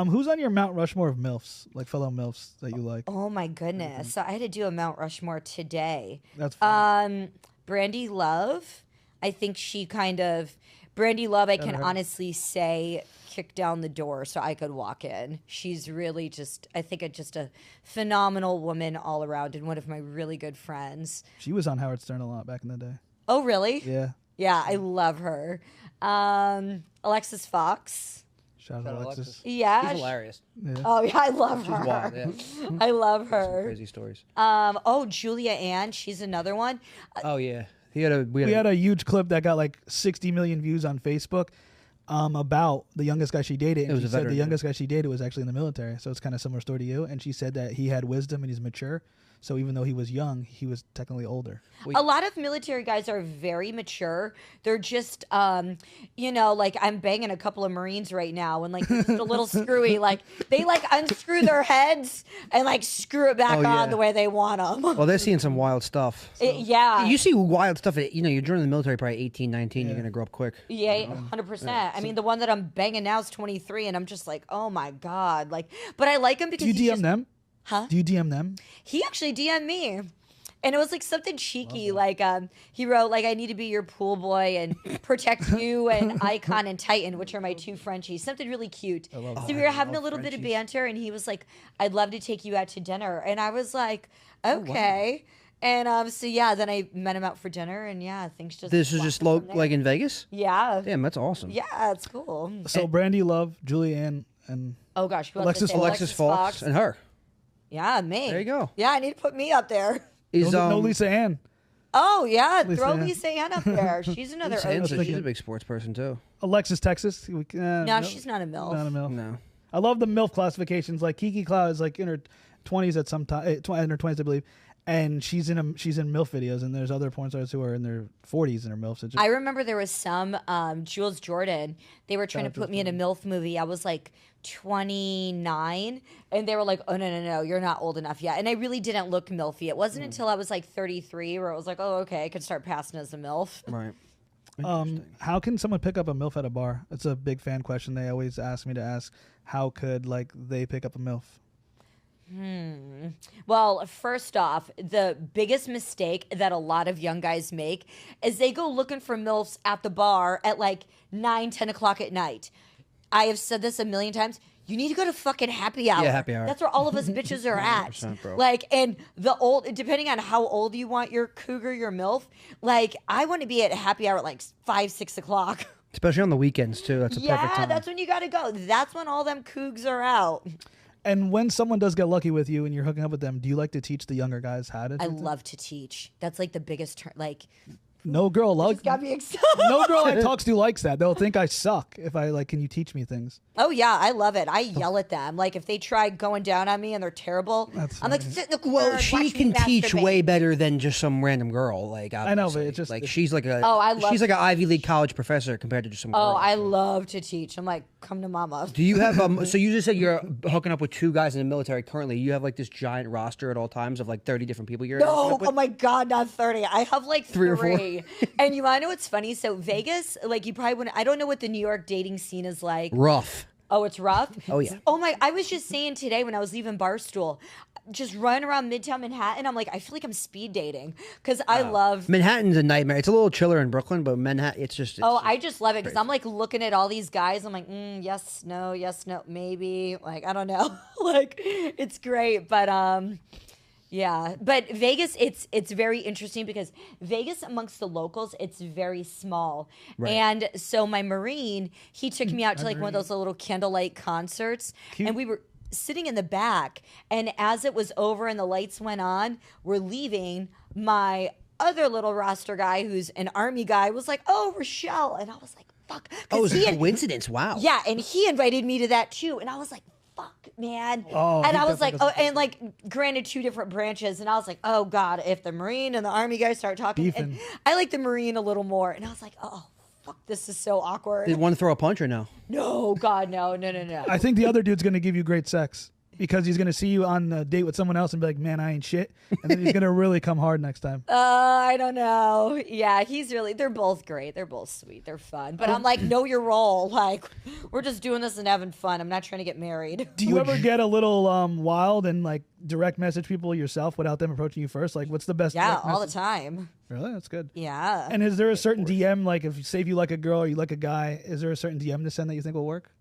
Who's on your Mount Rushmore of MILFs, like fellow MILFs that you like? Oh my goodness! So I had to do a Mount Rushmore today. That's fine. Brandy Love. I think she kind of Brandy Love. I can heard. honestly say kicked down the door so I could walk in. She's really I think just a phenomenal woman all around and one of my really good friends. She was on Howard Stern a lot back in the day. Oh really? Yeah. Yeah, I love her. Alexis Fox. Shout out Alexis. Yeah. She's hilarious. Oh yeah, I love her. Wild, yeah. I love her. Crazy stories. Julia Ann, she's another one. Oh yeah, we had a huge clip that got like 60 million views on Facebook about the youngest guy she dated. And was she a said veteran, the youngest guy she dated was actually in the military. So it's kind of similar story to you. And she said that he had wisdom and he's mature. So even though he was young, he was technically older. A lot of military guys are very mature. They're just, like I'm banging a couple of Marines right now and like they're just a little screwy. Like they like unscrew their heads and like screw it back on the way they want them. Well, they're seeing some wild stuff. Yeah. You see wild stuff. You're joining the military probably 18, 19. You're gonna grow up quick. Yeah, 100%. I mean, the one that I'm banging now is 23, and I'm just like, oh my God. Like, but I like him because Do you DM them? Huh? Do you DM them? He actually DM'd me. And it was like something cheeky, like he wrote like I need to be your pool boy and protect you and Icon and Titan, which are my two Frenchies. Something really cute. So we were having a little bit of banter, and he was like, "I'd love to take you out to dinner," and I was like, "Okay." And then I met him out for dinner, and things just. This is just like in Vegas. Yeah. Damn, that's awesome. Yeah, it's cool. So Brandy Love, Julianne, and Oh gosh, who else did I say? Alexis Fox and her. Yeah, me. There you go. Yeah, I need to put me up there. Is no Lisa Ann. Oh yeah, Lisa throw Ann. Lisa Ann up there. She's another Lisa Ann's OG. she's a big sports person too. Alexis Texas. No, she's not a MILF. Not a MILF. No. I love the MILF classifications. Like Kiki Cloud is like in her 20s at some time, in her 20s, I believe. And she's in MILF videos, and there's other porn stars who are in their 40s and are MILFs. I remember there was some Jules Jordan. They were trying to put me in a MILF movie. I was like 29, and they were like, "Oh no, you're not old enough yet." And I really didn't look MILFy. It wasn't until I was like 33 where it was like, "Oh, okay, I could start passing as a MILF." Right. How can someone pick up a MILF at a bar? It's a big fan question. They always ask me to ask, how could like they pick up a MILF? Well, first off, the biggest mistake that a lot of young guys make is they go looking for MILFs at the bar at like 9, 10 o'clock at night. I have said this a million times. You need to go to fucking happy hour. Yeah, happy hour. That's where all of us bitches are at. 100%, bro. Like, and depending on how old you want your cougar, your MILF, like, I want to be at happy hour at like 5, 6 o'clock. Especially on the weekends too. That's a perfect Yeah, time. that's when you got to go. That's when all them cougs are out. And when someone does get lucky with you and you're hooking up with them, do you like to teach the younger guys how to? I love to teach. That's like the biggest No girl Just got me excited. no girl I talks to likes that. They'll think I suck if I like. Can you teach me things? Oh yeah, I love it. I yell at them. Like if they try going down on me and they're terrible, I'm like, sit in the corner. Well, and she watch me can teach masturbate. way better than just some random girl. Like I know, but obviously. it's just- like she's like a she's like an Ivy League college professor compared to just some. Oh, girl. I love to teach. I'm like, come to mama. Do you have so you just said you're hooking up with 2 guys in the military currently. You have like this giant roster at all times of like 30 different people you're hooking No, up with? oh my God, not 30. I have like 3 or 4. And you want to know what's funny? So Vegas, like you probably wouldn't, I don't know what the New York dating scene is like. Rough. Oh, it's rough? Oh, yeah. Oh my, I was just saying today when I was leaving Barstool, just running around Midtown Manhattan, I'm like, I feel like I'm speed dating because I love. Manhattan's a nightmare. It's a little chiller in Brooklyn, but Manhattan, it's I just love it because I'm like looking at all these guys. I'm like, yes, no, maybe. Like, I don't know. Like, it's great. But, yeah, but Vegas, it's very interesting because Vegas amongst the locals, it's very small. Right. And so my Marine, he took me out to like one of those little candlelight concerts and we were sitting in the back. And as it was over and the lights went on, we're leaving. My other little roster guy, who's an Army guy, was like, "Oh, Richelle," and I was like, "Fuck." Oh, it's a coincidence. Wow. Yeah, and he invited me to that too, and I was like, "Fuck, man!" Oh, and he I was like, definitely "Oh," and like, granted, 2 different branches, and I was like, "Oh God, if the Marine and the Army guys start talking," and Beefing. I like the Marine a little more, and I was like, "Oh, fuck, this is so awkward." Did one throw a punch or no? No, God, no. I think the other dude's gonna give you great sex because he's gonna see you on a date with someone else and be like, "Man, I ain't shit," and then he's gonna really come hard next time. I don't know. Yeah, they're both great. They're both sweet. They're fun. But I'm like, know your role. Like, we're just doing this and having fun. I'm not trying to get married. Do you ever get a little wild and like direct message people yourself without them approaching you first? Like, what's the best? Yeah, direct all the message? time. Really, that's good. Yeah. And is there a certain DM, like if say if you like a girl or you like a guy, is there a certain DM to send that you think will work?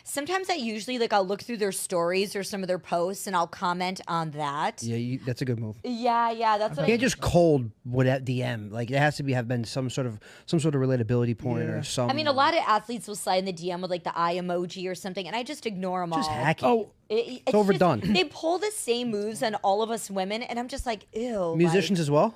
Sometimes I usually like I'll look through their stories or some of their posts and I'll comment on that. Yeah, that's a good move. Yeah, that's what You can't just cold without DM. Like it has to have been some sort of relatability point or some. I mean, a lot of athletes will slide in the DM with like the eye emoji or something, and I just ignore them just all. hacky. Oh, It's overdone. they pull the same moves on all of us women, and I'm just like, ew. Musicians as well.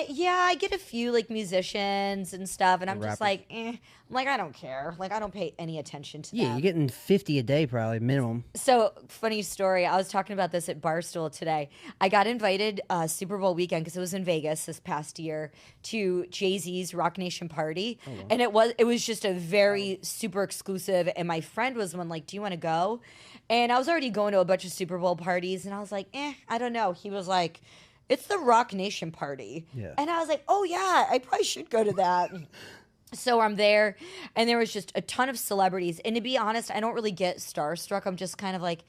Yeah, I get a few like musicians and stuff, and I'm just rappers. like, I'm like, I don't care. Like, I don't pay any attention to Yeah, them. you're getting 50 a day probably minimum. So, funny story. I was talking about this at Barstool today. I got invited Super Bowl weekend because it was in Vegas this past year to Jay-Z's Rock Nation party, and it was just a very super exclusive. And my friend was one like, "Do you want to go?" And I was already going to a bunch of Super Bowl parties, and I was like, I don't know. He was like, "It's the Rock Nation party," and I was like, "Oh yeah, I probably should go to that." So I'm there, and there was just a ton of celebrities. And to be honest, I don't really get starstruck. I'm just kind of like,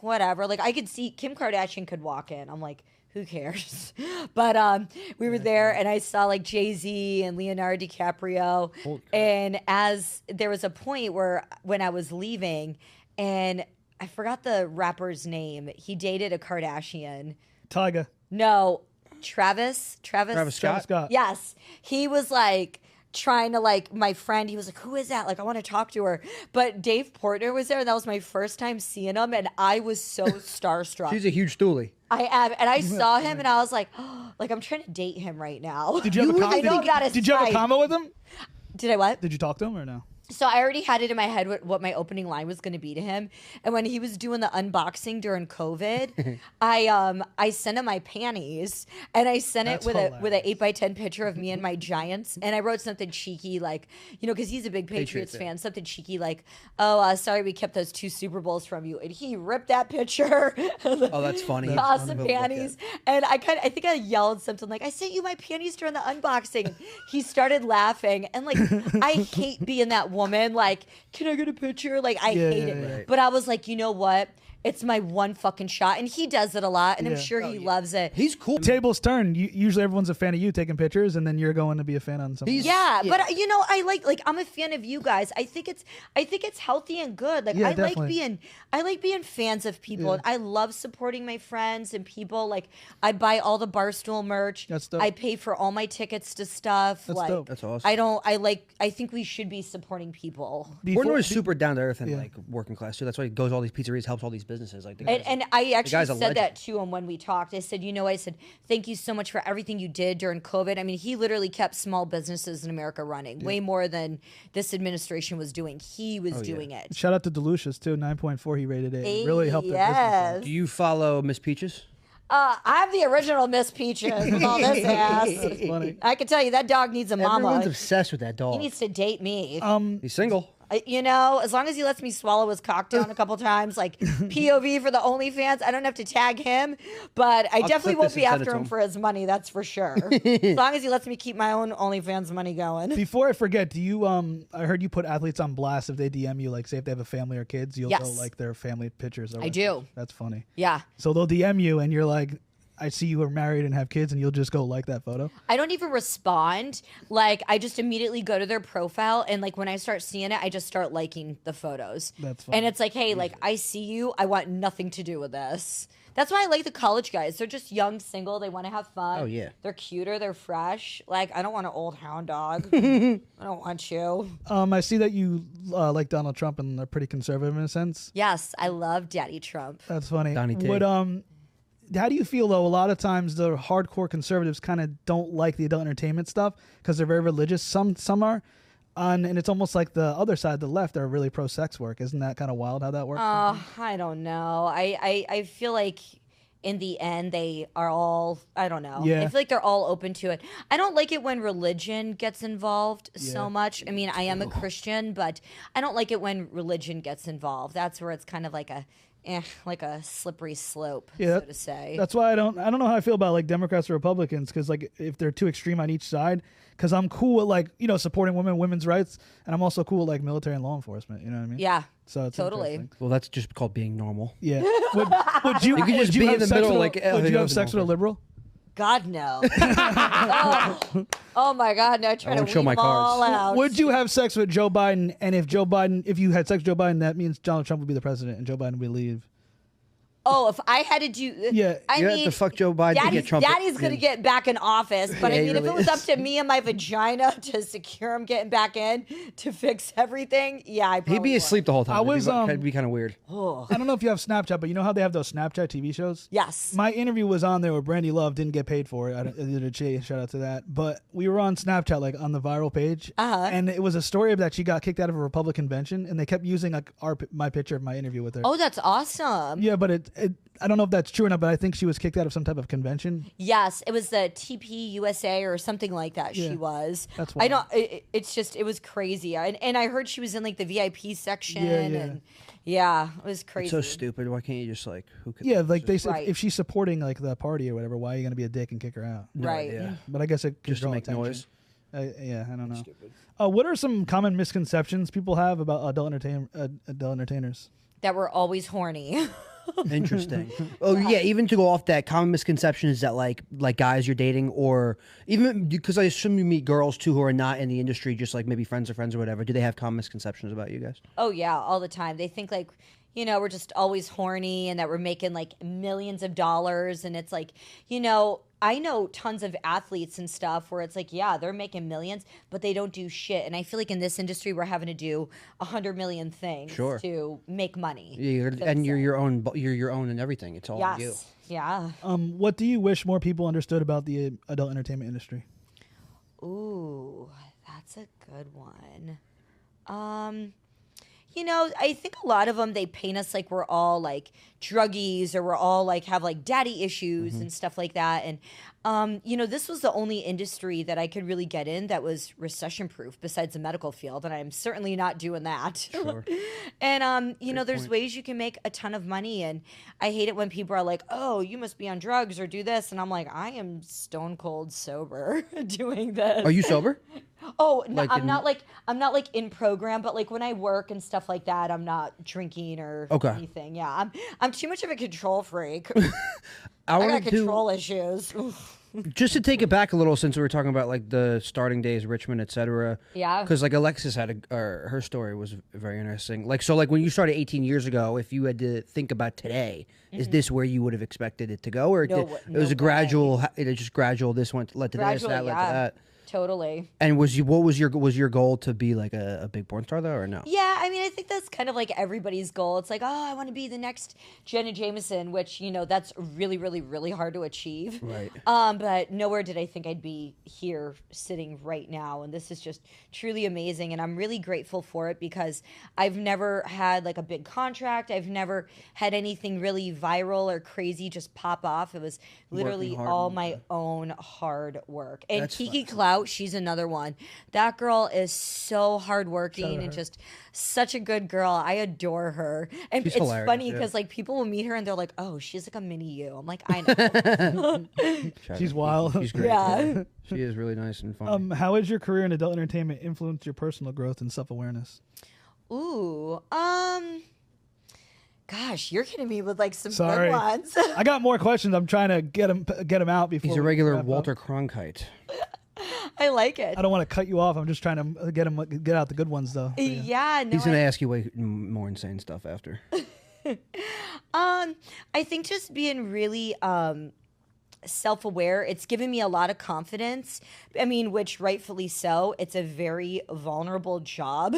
whatever. Like, I could see Kim Kardashian could walk in. I'm like, who cares? But we were there, and I saw like Jay-Z and Leonardo DiCaprio. And as there was a point where when I was leaving, and I forgot the rapper's name. He dated a Kardashian. Tyga. No, Travis Scott. Yes. He was like trying to like my friend. He was like, "Who is that? Like, I want to talk to her." But Dave Portnoy was there, and that was my first time seeing him, and I was so starstruck. She's a huge stoolie. I am, and I saw him, and I was like, like I'm trying to date him right now. Did you have a I know I'm not his Did you have a type. combo with him? Did I what? Did you talk to him or no? So I already had it in my head what my opening line was going to be to him. And when he was doing the unboxing during COVID, I sent him my panties, and I sent That's it with a hilarious. 8x10 picture of me and my Giants, and I wrote something cheeky like, because he's a big Patriots fan. fan, something cheeky like, "Oh, sorry we kept those 2 Super Bowls from you," and he ripped that picture. Oh, that's funny. Tossed the panties, and I think I yelled something like, "I sent you my panties during the unboxing." He started laughing, and like I hate being that woman. Like, can I get a picture? Like, I hate it. yeah. Right. But I was like, you know what? It's my one fucking shot, and he does it a lot, and I'm sure he loves it. He's cool. Tables turn. Usually everyone's a fan of you taking pictures, and then you're going to be a fan on something. Yeah, but I like I'm a fan of you guys. I think it's healthy and good. Like Yeah, I definitely. like being fans of people. And I love supporting my friends and people. Like I buy all the Barstool merch. That's dope. I pay for all my tickets to stuff. That's like dope. That's awesome. I think we should be supporting people. Portnoy is super down to earth and like working class too. That's why he goes to all these pizzerias, helps all these businesses. Like, And I guy's actually a said legend. that to him when we talked. I said, I said, thank you so much for everything you did during COVID. I mean, he literally kept small businesses in America running way more than this administration was doing. He was doing it. Shout out to Delucius too. 9.4 he rated it. It really helped their business. Yes. do you follow Miss Peaches? I'm the original Miss Peaches with all this ass. That's funny. I can tell you that dog needs a mama. Everyone's obsessed with that He dog. needs to date me. He's single. As long as he lets me swallow his cock down a couple times, like POV for the OnlyFans, I don't have to tag him, but I definitely clip won't this be and send it after to him him. for his money, that's for sure. As long as he lets me keep my own OnlyFans money going. Before I forget, do you I heard you put athletes on blast if they DM you, like say if they have a family or kids, you'll go Yes. like their family pictures. I do. That's funny. Yeah. So they'll DM you and you're like, I see you are married and have kids, and you'll just go like that photo. I don't even respond. Like, I just immediately go to their profile, and like when I start seeing it, I just start liking the photos. That's funny. And it's like, hey, like I see you. I want nothing to do with this. That's why I like the college guys. They're just young, single. They want to have fun. Oh, yeah. They're cuter. They're fresh. Like, I don't want an old hound dog. I don't want you. I see that you like Donald Trump and are pretty conservative in a sense. Yes, I love Daddy Trump. That's funny. Donnie T. What how do you feel though? A lot of times the hardcore conservatives kind of don't like the adult entertainment stuff because they're very religious. Some are, and it's almost like the other side, the left, are really pro sex work. Isn't that kind of wild how that works? I don't know. I feel like in the end they are all, I don't know. Yeah. I feel like they're all open to it. I don't like it when religion gets involved so much. I mean, I am a Christian, but I don't like it when religion gets involved. That's where it's kind of like a slippery slope, so to say. That's why I don't know how I feel about like Democrats or Republicans, because like if they're too extreme on each side, because I'm cool with like supporting women's rights, and I'm also cool with like military and law enforcement. You know what I mean? Yeah. So it's Totally. interesting. Well, that's just called being normal. Yeah. Would you? You could just be in the middle, like, Would you have sex with a liberal? God, no. oh my God, no. Trying won't to show weed my them all cards. out. Would you have sex with Joe Biden? And if you had sex with Joe Biden, that means Donald Trump would be the president and Joe Biden would leave. Oh, if I had to do, Yeah. I You mean, have to fuck Joe Biden to get Trump Daddy's gonna in. get back in office, but Yeah, I he mean, if really it was up is. to me and my vagina to secure him getting back in to fix everything, yeah, I probably He'd be would. asleep the whole time. It'd be kind of weird. Oh. I don't know if you have Snapchat, but you know how they have those Snapchat TV shows? Yes. My interview was on there with Brandy Love. Didn't get paid for it. I did a J, shout out to that. But we were on Snapchat, like on the viral page, and it was a story of that she got kicked out of a Republican convention, and they kept using like my picture of my interview with her. Oh, that's awesome. Yeah, but it I don't know if that's true or not, but I think she was kicked out of some type of convention. Yes, it was the TP USA or something like that. Yeah, She was. that's I wild. don't. It's just it was crazy, and I heard she was in like the VIP section, Yeah. and yeah, it was crazy. It's so stupid. Why can't you just like who could? Yeah, like they said, Right. if she's supporting like the party or whatever, why are you gonna be a dick and kick her out? Right. Yeah. But I guess it can Just to draw make attention. noise. Yeah, I don't know. What are some common misconceptions people have about adult entertainers? That we're always horny. Interesting. Oh yeah, even to go off that, common misconception is that like guys you're dating, or even because I assume you meet girls too who are not in the industry, just like maybe friends of friends or whatever. Do they have common misconceptions about you guys? Oh yeah, all the time. They think like, we're just always horny and that we're making like millions of dollars, and it's like, I know tons of athletes and stuff where it's like, yeah, they're making millions, but they don't do shit. And I feel like in this industry, we're having to do 100 million things Sure. to make money. Yeah, and you're your own. You're your own and everything. It's all Yes. you. Yeah. What do you wish more people understood about the adult entertainment industry? Ooh, that's a good one. I think a lot of them, they paint us like we're all like druggies or we're all like have like daddy issues and stuff like that. And, this was the only industry that I could really get in that was recession proof besides the medical field. And I'm certainly not doing that. Sure. And, there's ways you can make a ton of money. And I hate it when people are like, oh, you must be on drugs or do this. And I'm like, I am stone cold sober doing this. Are you sober? Oh, no, Like I'm in- not like in program, but like when I work and stuff like that, I'm not drinking or Okay. anything. Yeah, I'm too much of a control freak. I I got want to control issues. just to take it back a little, since we were talking about like the starting days, Richmond, etc. Yeah. Because like Alexis had her story was very interesting. Like when you started 18 years ago, if you had to think about today, is this where you would have expected it to go, or No it wa- was no a gradual? It just gradual. This led to this, Gradual, that led to yeah. that. Totally. And what was your goal to be like a big porn star though, or no? Yeah, I mean, I think that's kind of like everybody's goal. It's like, oh, I want to be the next Jenna Jameson, which, that's really, really, really hard to achieve. Right. But nowhere did I think I'd be here sitting right now. And this is just truly amazing. And I'm really grateful for it because I've never had like a big contract. I've never had anything really viral or crazy just pop off. It was literally all my own hard work. And That's Kiki Clout, she's another one. That girl is so hardworking and just such a good girl. I adore her. And She's it's hilarious, funny because like people will meet her and they're like, oh, she's like a mini you. I'm like, I know. She's wild. She's great. Yeah. She is really nice and funny. How has your career in adult entertainment influenced your personal growth and self-awareness? Ooh, gosh, you're hitting me with like some Sorry. good ones. I got more questions. I'm trying to get them out before He's a we regular wrap up. Walter Cronkite. I like it. I don't want to cut you off. I'm just trying to get out the good ones though. So, Yeah, no, He's gonna ask you way more insane stuff after. I think just being really self-aware, it's given me a lot of confidence. I mean, which rightfully so. It's a very vulnerable job,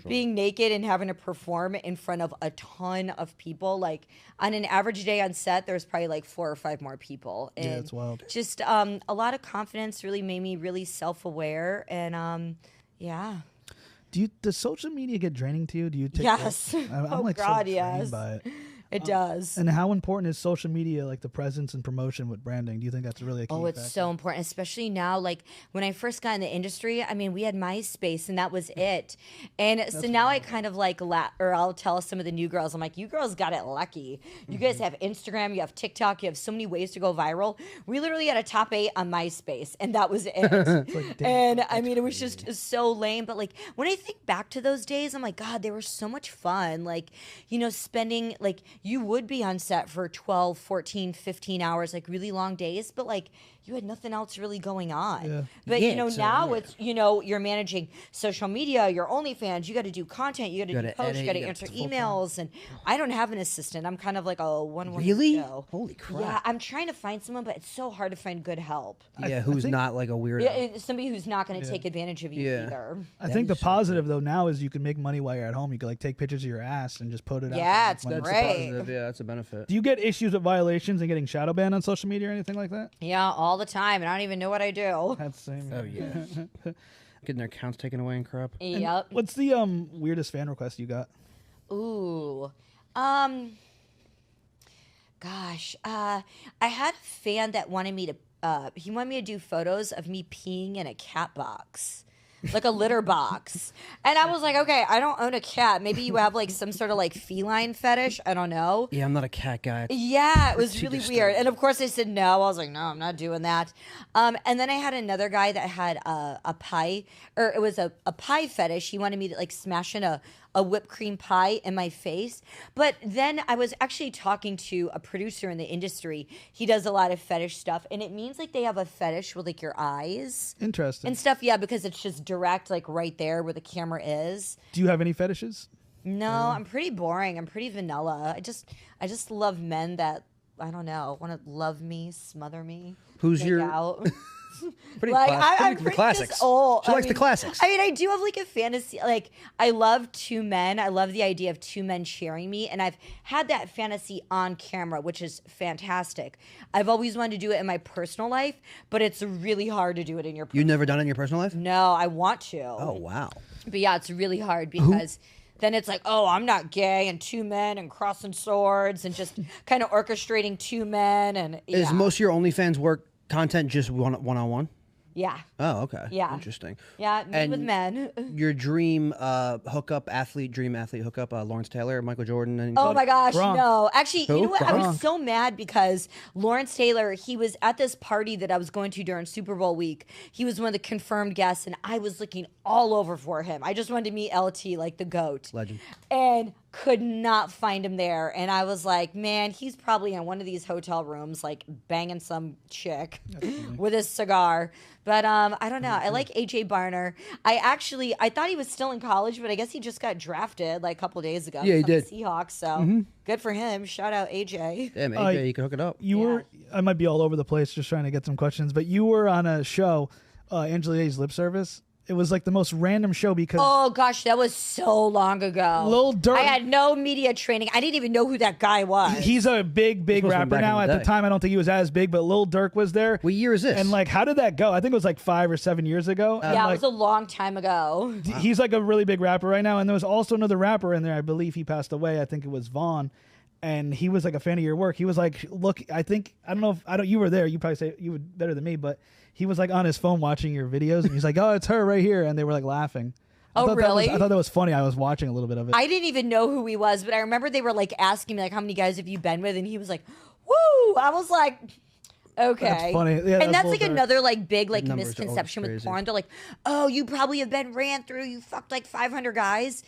being naked and having to perform in front of a ton of people. Like on an average day on set, there's probably like 4 or 5 more people. And Yeah, it's wild. Just a lot of confidence really made me really self-aware, and yeah. Does social media get draining to you? Do you take Yes. I'm Oh, like God, so drained yes. by it. It does. And how important is social media, like the presence and promotion with branding? Do you think that's really a key Oh, it's factor? so important, especially now. Like when I first got in the industry, I mean, we had MySpace and that was it. And so now I kind of like, or I'll tell some of the new girls, I'm like, you girls got it lucky. You guys have Instagram, you have TikTok, you have so many ways to go viral. We literally had a top 8 on MySpace and that was it. Like, And I mean, it was just so lame. But like when I think back to those days, I'm like, God, they were so much fun. Like, spending, like you would be on set for 12, 14, 15 hours, like really long days, but like you had nothing else really going on. Yeah. But Yeah, now it's, you're managing social media, your OnlyFans, you got to do content, you got to do posts, edit, you got to you gotta- answer it's full-time. emails. And I don't have an assistant. I'm kind of like a one-woman Really? show. Holy crap. Yeah, I'm trying to find someone, but it's so hard to find good help. Yeah, who's think- not like a weirdo? Yeah, somebody who's not going to take advantage of you Yeah. either. I think the is so positive though now is you can make money while you're at home. You can like take pictures of your ass and just put it out. Yeah, there. it's Money. That's great. a positive. Yeah, that's a benefit. Do you get issues with violations and getting shadow banned on social media or anything like that? Yeah, all the time, and I don't even know what I do. That's the same. Oh yeah. Getting their accounts taken away and crap. Yep. What's the weirdest fan request you got? Ooh. Gosh. I had a fan that wanted me to he wanted me to do photos of me peeing in a cat box. Like a litter box. And I was like, okay, I don't own a cat. Maybe you have like some sort of like feline fetish. I don't know. Yeah, I'm not a cat guy. Yeah, it was Pretty really disturbing. weird. And of course I said no. I was like, no, I'm not doing that. And then I had another guy that had a pie, or it was a pie fetish. He wanted me to like smash in a whipped cream pie in my face. But then I was actually talking to a producer in the industry. He does a lot of fetish stuff. And it means like they have a fetish with like your eyes Interesting. and stuff. Yeah, because it's just direct, like right there where the camera is. Do you have any fetishes? No, I'm pretty boring. I'm pretty vanilla. I just love men that, I don't know, want to love me, smother me. Who's make your- out. Pretty Like classic. I'm the pretty classics. just old. She likes the classics. I mean, I do have like a fantasy. Like I love 2 men. I love the idea of 2 men sharing me, and I've had that fantasy on camera, which is fantastic. I've always wanted to do it in my personal life, but it's really hard to do it in your. You've never done it in your personal life? No, I want to. Oh wow. But yeah, it's really hard because then it's like, oh, I'm not gay, and 2 men and crossing swords and just kind of orchestrating 2 men and yeah. Is most of your OnlyFans work content just one-on-one? Yeah. Oh, okay. Yeah. Interesting. Yeah, me with And men. Your dream hookup athlete, hookup, Lawrence Taylor, Michael Jordan, and Oh my gosh, Gronk. no. Actually, you know what? I Gronk. was so mad because Lawrence Taylor, he was at this party that I was going to during Super Bowl week. He was one of the confirmed guests, and I was looking all over for him. I just wanted to meet LT, like the GOAT. legend. And could not find him there. And I was like, man, he's probably in one of these hotel rooms, like banging some chick with his cigar. But I don't know. I like AJ Barner. I thought he was still in college, but I guess he just got drafted like a couple days ago. Yeah, he from the did. Seahawks. So good for him. Shout out AJ. Damn, AJ, you can hook it up. You were. I might be all over the place just trying to get some questions, but you were on a show Angela's lip service. It was like the most random show because Oh gosh, that was so long ago. Lil Durk. I had no media training. I didn't even know who that guy was. He's a big must've been rapper back now. in the At the day. time, I don't think he was as big, but Lil Durk was there. What year is this? And like, how did that go? I think it was like 5 or 7 years ago. And, yeah, it like, was a long time ago. he's like a really big rapper right now. And there was also another rapper in there. I believe he passed away. I think it was Vaughn. And he was like a fan of your work. He was like, look, I don't know if you were there. You probably say you would better than me, but he was like on his phone watching your videos, and he's like, oh, it's her right here. And they were like laughing. Oh, really? I thought that was funny. I was watching a little bit of it. I didn't even know who he was, but I remember they were like asking me like, how many guys have you been with? And he was like, woo. I was like, okay. That's funny. Yeah, and that's Lil like Durk. another like big like numbers are always misconception with crazy. porn. They're like, oh, you probably have been ran through. You fucked like 500 guys.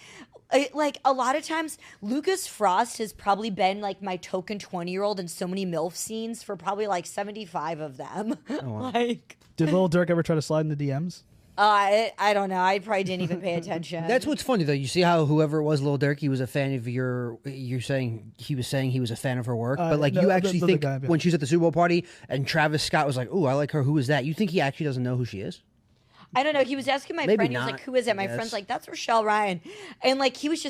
Like a lot of times, Lucas Frost has probably been like my token 20-year-old in so many MILF scenes for probably like 75 of them. Like, Did Lil Durk ever try to slide in the DMs? I don't know. I probably didn't even pay attention. That's what's funny though. You see how whoever it was, Lil Durk, he was a fan of your. You're saying he was a fan of her work, but like no, you actually the think guy, yeah. when she's at the Super Bowl party and Travis Scott was like, "Oh, I like her. Who is that?" You think he actually doesn't know who she is? I don't know. He was asking my Maybe friend. He was not, like, "Who is it?" My I guess. friend's like, "That's Richelle Ryan," and like he was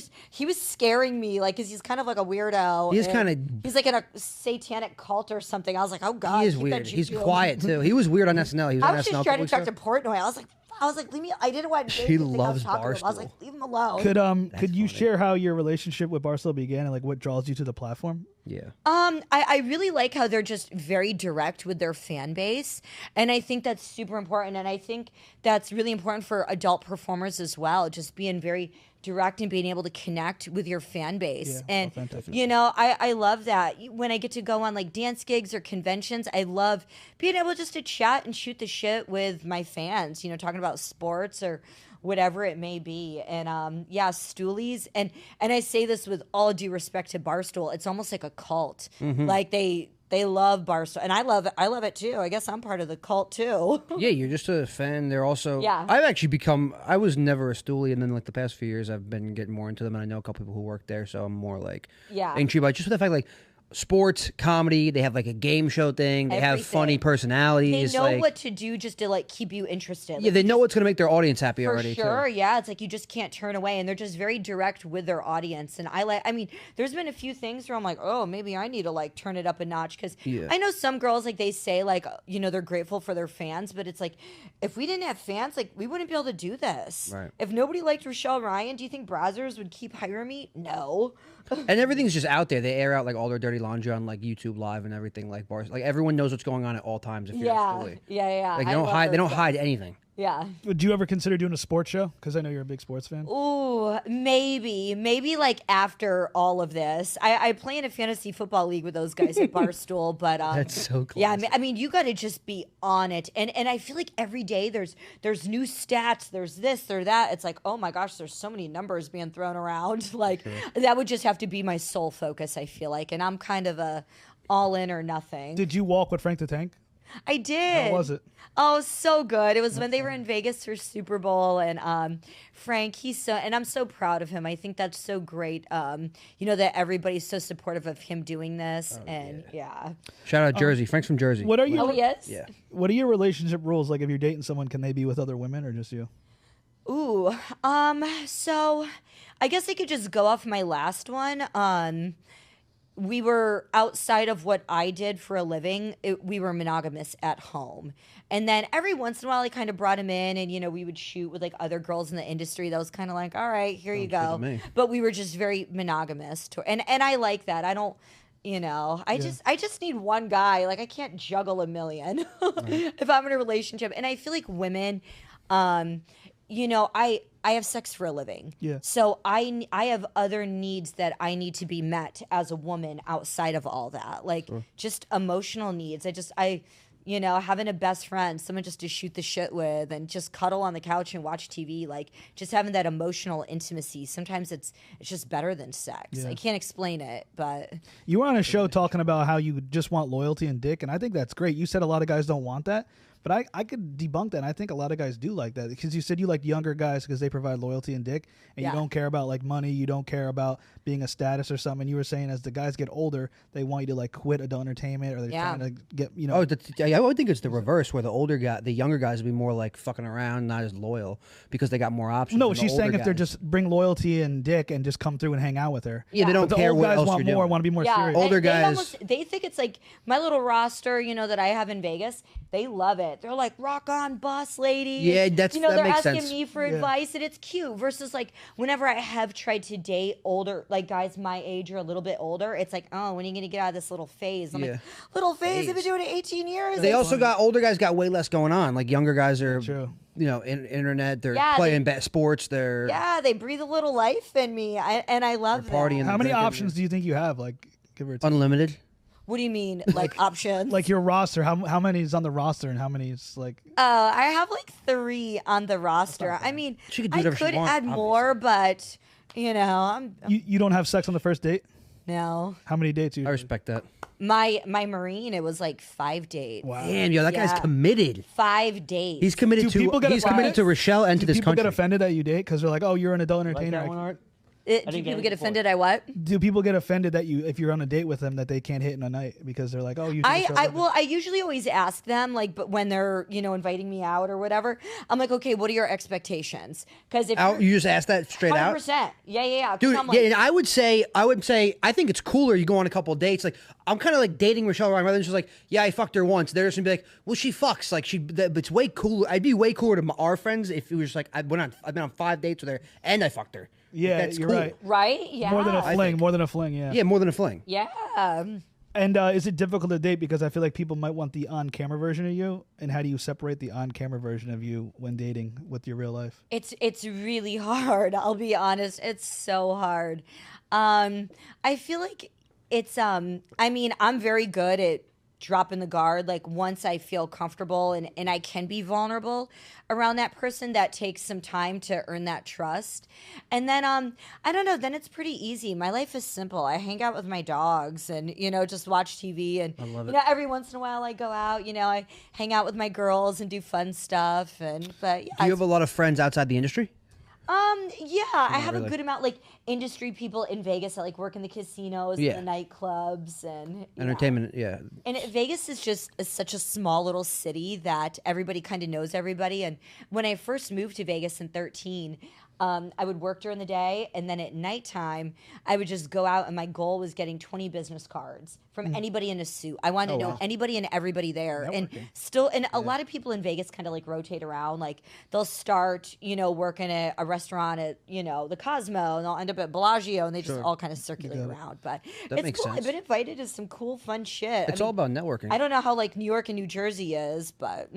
scaring me, like, because he's kind of like a weirdo. He is and kinda- He's like in a satanic cult or something. I was like, "Oh God, He is keep that weird. He's juju." quiet too. He was weird on SNL. He was I on was SNL. just a trying to couple talk to weeks ago. Portnoy. I was like, leave me. I didn't want. He loves I was Barstool. like, leave him alone. Could you share how your relationship with Barstool began and like what draws you to the platform? Yeah. I really like how they're just very direct with their fan base. And I think that's super important. And I think that's really important for adult performers as well. Just being very direct and being able to connect with your fan base. Yeah, and, authentic. you know, I love that. When I get to go on like dance gigs or conventions, I love being able just to chat and shoot the shit with my fans, you know, talking about sports or whatever it may be. And yeah, Stoolies, and I say this with all due respect to Barstool, it's almost like a cult. Like they love Barstool, and I love it too. I guess I'm part of the cult too. Yeah, you're just a fan. They're also. Yeah. I've actually become. I was never a stoolie, and then like the past few years, I've been getting more into them, and I know a couple people who work there, so I'm more like. Yeah. intrigued by just with the fact like. Sports, comedy, they have like a game show thing. They have Everything. funny They personalities. know like, what to do just to like keep you interested. yeah, they know what's going to make their audience happy For already. sure, Too. yeah. It's like you just can't turn away, and they're just very direct with their audience. And I mean, there's been a few things where I'm like, oh, maybe I need to like turn it up a notch, because Yeah. I know some girls like they say like, you know, they're grateful for their fans, but it's like, if we didn't have fans, like we wouldn't be able to do this. Right. If nobody liked Richelle Ryan, do you think Brazzers would keep hiring me? No. And everything's just out there. They air out like all their dirty laundry on like YouTube Live and everything. Like bars, like everyone knows what's going on at all times. If you're a Yeah, stoolie. yeah. Like they I don't love hide. They those don't guys. hide anything. Yeah. Would you ever consider doing a sports show? Because I know you're a big sports fan. Ooh, maybe like after all of this. I play in a fantasy football league with those guys at Barstool, but That's so yeah. classic. I mean, you got to just be on it, and I feel like every day there's new stats, there's this or that. It's like, oh my gosh, there's so many numbers being thrown around. Like that would just have to be my sole focus. I feel like, and I'm kind of a all in or nothing. Did you walk with Frank the Tank? I did. How was it? Oh, so good. It was when they were in Vegas for Super Bowl, and Frank, and I'm so proud of him. I think that's so great. You know, that everybody's so supportive of him doing this, and yeah. Shout out Jersey. Frank's from Jersey. What are you? Oh, yes? Yeah. What are your relationship rules? Like, if you're dating someone, can they be with other women or just you? Ooh, so I guess I could just go off my last one. We were outside of what I did for a living. We were monogamous at home. And then every once in a while, I kind of brought him in, and, you know, we would shoot with like other girls in the industry. That was kind of like, all right, here you good to go. me. But we were just very monogamous. And I like that. I don't, you know, I just need one guy. Like, I can't juggle a million if I'm in a relationship. And I feel like women, you know, I have sex for a living. Yeah. So I have other needs that I need to be met as a woman outside of all that. Like just emotional needs. You know, having a best friend, someone just to shoot the shit with and just cuddle on the couch and watch TV, like just having that emotional intimacy. Sometimes it's just better than sex. Yeah. I can't explain it, but You were on a show talking about how you just want loyalty and dick, and I think that's great. You said a lot of guys don't want that, But I could debunk that. And I think a lot of guys do like that because you said you like younger guys because they provide loyalty and dick, and you don't care about like money. You don't care about being a status or something. And you were saying as the guys get older, they want you to like quit adult entertainment or they're trying to get, you know. I would think it's the reverse where the younger guys would be more like fucking around, not as loyal because they got more options. No, she's saying if they're just bring loyalty and dick and just come through and hang out with her. Yeah, they don't but care the old what guys else want you're more, doing. want to be more serious. Older guys, they think it's like my little roster, you know, that I have in Vegas. They love it. They're like, rock on, boss lady. Yeah, that they're makes asking sense. me for advice, and it's cute. Versus like whenever I have tried to date older, like guys my age or a little bit older, it's like, oh, when are you gonna get out of this little phase? I'm like, little phase? I've been doing it 18 years. They also got older guys got way less going on. Like younger guys are, True. you know, internet. They're playing sports. They're they breathe a little life in me, and I love that. partying. How many options do you think you have? Like, give or take. Unlimited. What do you mean, like options? Like your roster, how many is on the roster and how many is like? I have like 3 on the roster. I mean, She could do I whatever she could wants, add more, but you know, I'm You don't have sex on the first date? no. How many dates? I respect that. My Marine, it was like 5 dates. Wow. Damn, yo, that guy's committed. 5 dates. He's committed Do people get committed to Richelle and to this people country. get offended that you date because they're like, oh, you're an adult Like entertainer. that one, Art? Do people get offended? I what? Do people get offended that if you're on a date with them that they can't hit in a night because they're like, oh, you? I usually always ask them like, but when they're inviting me out or whatever, I'm like, okay, what are your expectations? Because if You just ask that straight out. 100%, yeah. Dude, I'm like, and I would say, I think it's cooler. You go on a couple of dates. Like, I'm kind of like dating Richelle Ryan rather than just like, yeah, I fucked her once. They're just gonna be like, well, she fucks. Like, it's way cooler. I'd be way cooler to our friends if it was just like, I've been on 5 dates with her and I fucked her. Yeah, That's you're cool. right. right? Yeah. More than a fling. More than a fling. Yeah. Yeah, more than a fling. Yeah. And is it difficult to date because I feel like people might want the on-camera version of you? And how do you separate the on-camera version of you when dating with your real life? It's really hard. I'll be honest. It's so hard. I feel like it's I mean, I'm very good at dropping the guard. Like once I feel comfortable and I can be vulnerable around that person, that takes some time to earn that trust. And then I don't know, then it's pretty easy. My life is simple. I hang out with my dogs and just watch TV, and every once in a while I go out, I hang out with my girls and do fun stuff. But yeah. Do you have a lot of friends outside the industry? Yeah, I have really. a good amount, like industry people in Vegas that like work in the casinos, and the nightclubs, and Entertainment, yeah. And Vegas is just such a small little city that everybody kind of knows everybody. And when I first moved to Vegas in 2013, I would work during the day, and then at nighttime, I would just go out, and my goal was getting 20 business cards from anybody in a suit. I wanted to know anybody and everybody there. And a lot of people in Vegas kind of like rotate around. Like they'll start, working at a restaurant at, the Cosmo, and they'll end up at Bellagio, and they just all kind of circulate around. But That it's makes cool. sense. I've been invited to some cool, fun shit. It's all about networking. I don't know how like New York and New Jersey is, but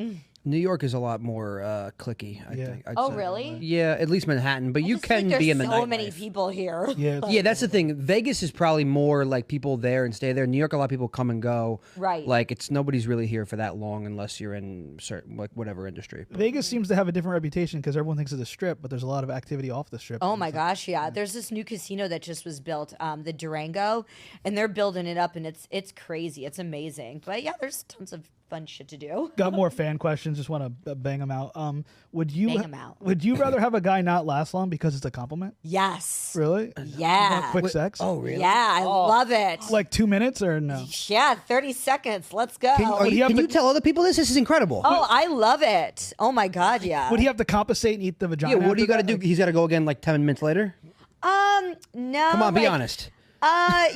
New York is a lot more cliquey, I think. I'd say. really? Yeah, at least Manhattan. But you Just feel can like be in the there's so nightlife. many people here. Yeah. Yeah, that's the thing. Vegas is probably more like people there and stay there. New York, a lot of people come and go. Right. Like nobody's really here for that long unless you're in certain whatever industry. Vegas seems to have a different reputation because everyone thinks it's a strip, but there's a lot of activity off the strip. Oh my gosh, yeah. There's this new casino that just was built, the Durango, and they're building it up, and it's crazy. It's amazing. But yeah, there's tons of fun shit to do. Got more fan questions. Just want to bang them out. Would you Bang 'em out. Would you rather have a guy not last long because it's a compliment? Yes. Really? Yeah. Quick sex? Oh, really? Yeah, I love it. Like 2 minutes or no? Yeah, 30 seconds. Let's go. Can you tell other people this? This is incredible. Oh, I love it. Oh my God, yeah. Would he have to compensate and eat the vagina? yeah, what do you after got to that? do? He's got to go again like 10 minutes later? No. Come on, be like, honest.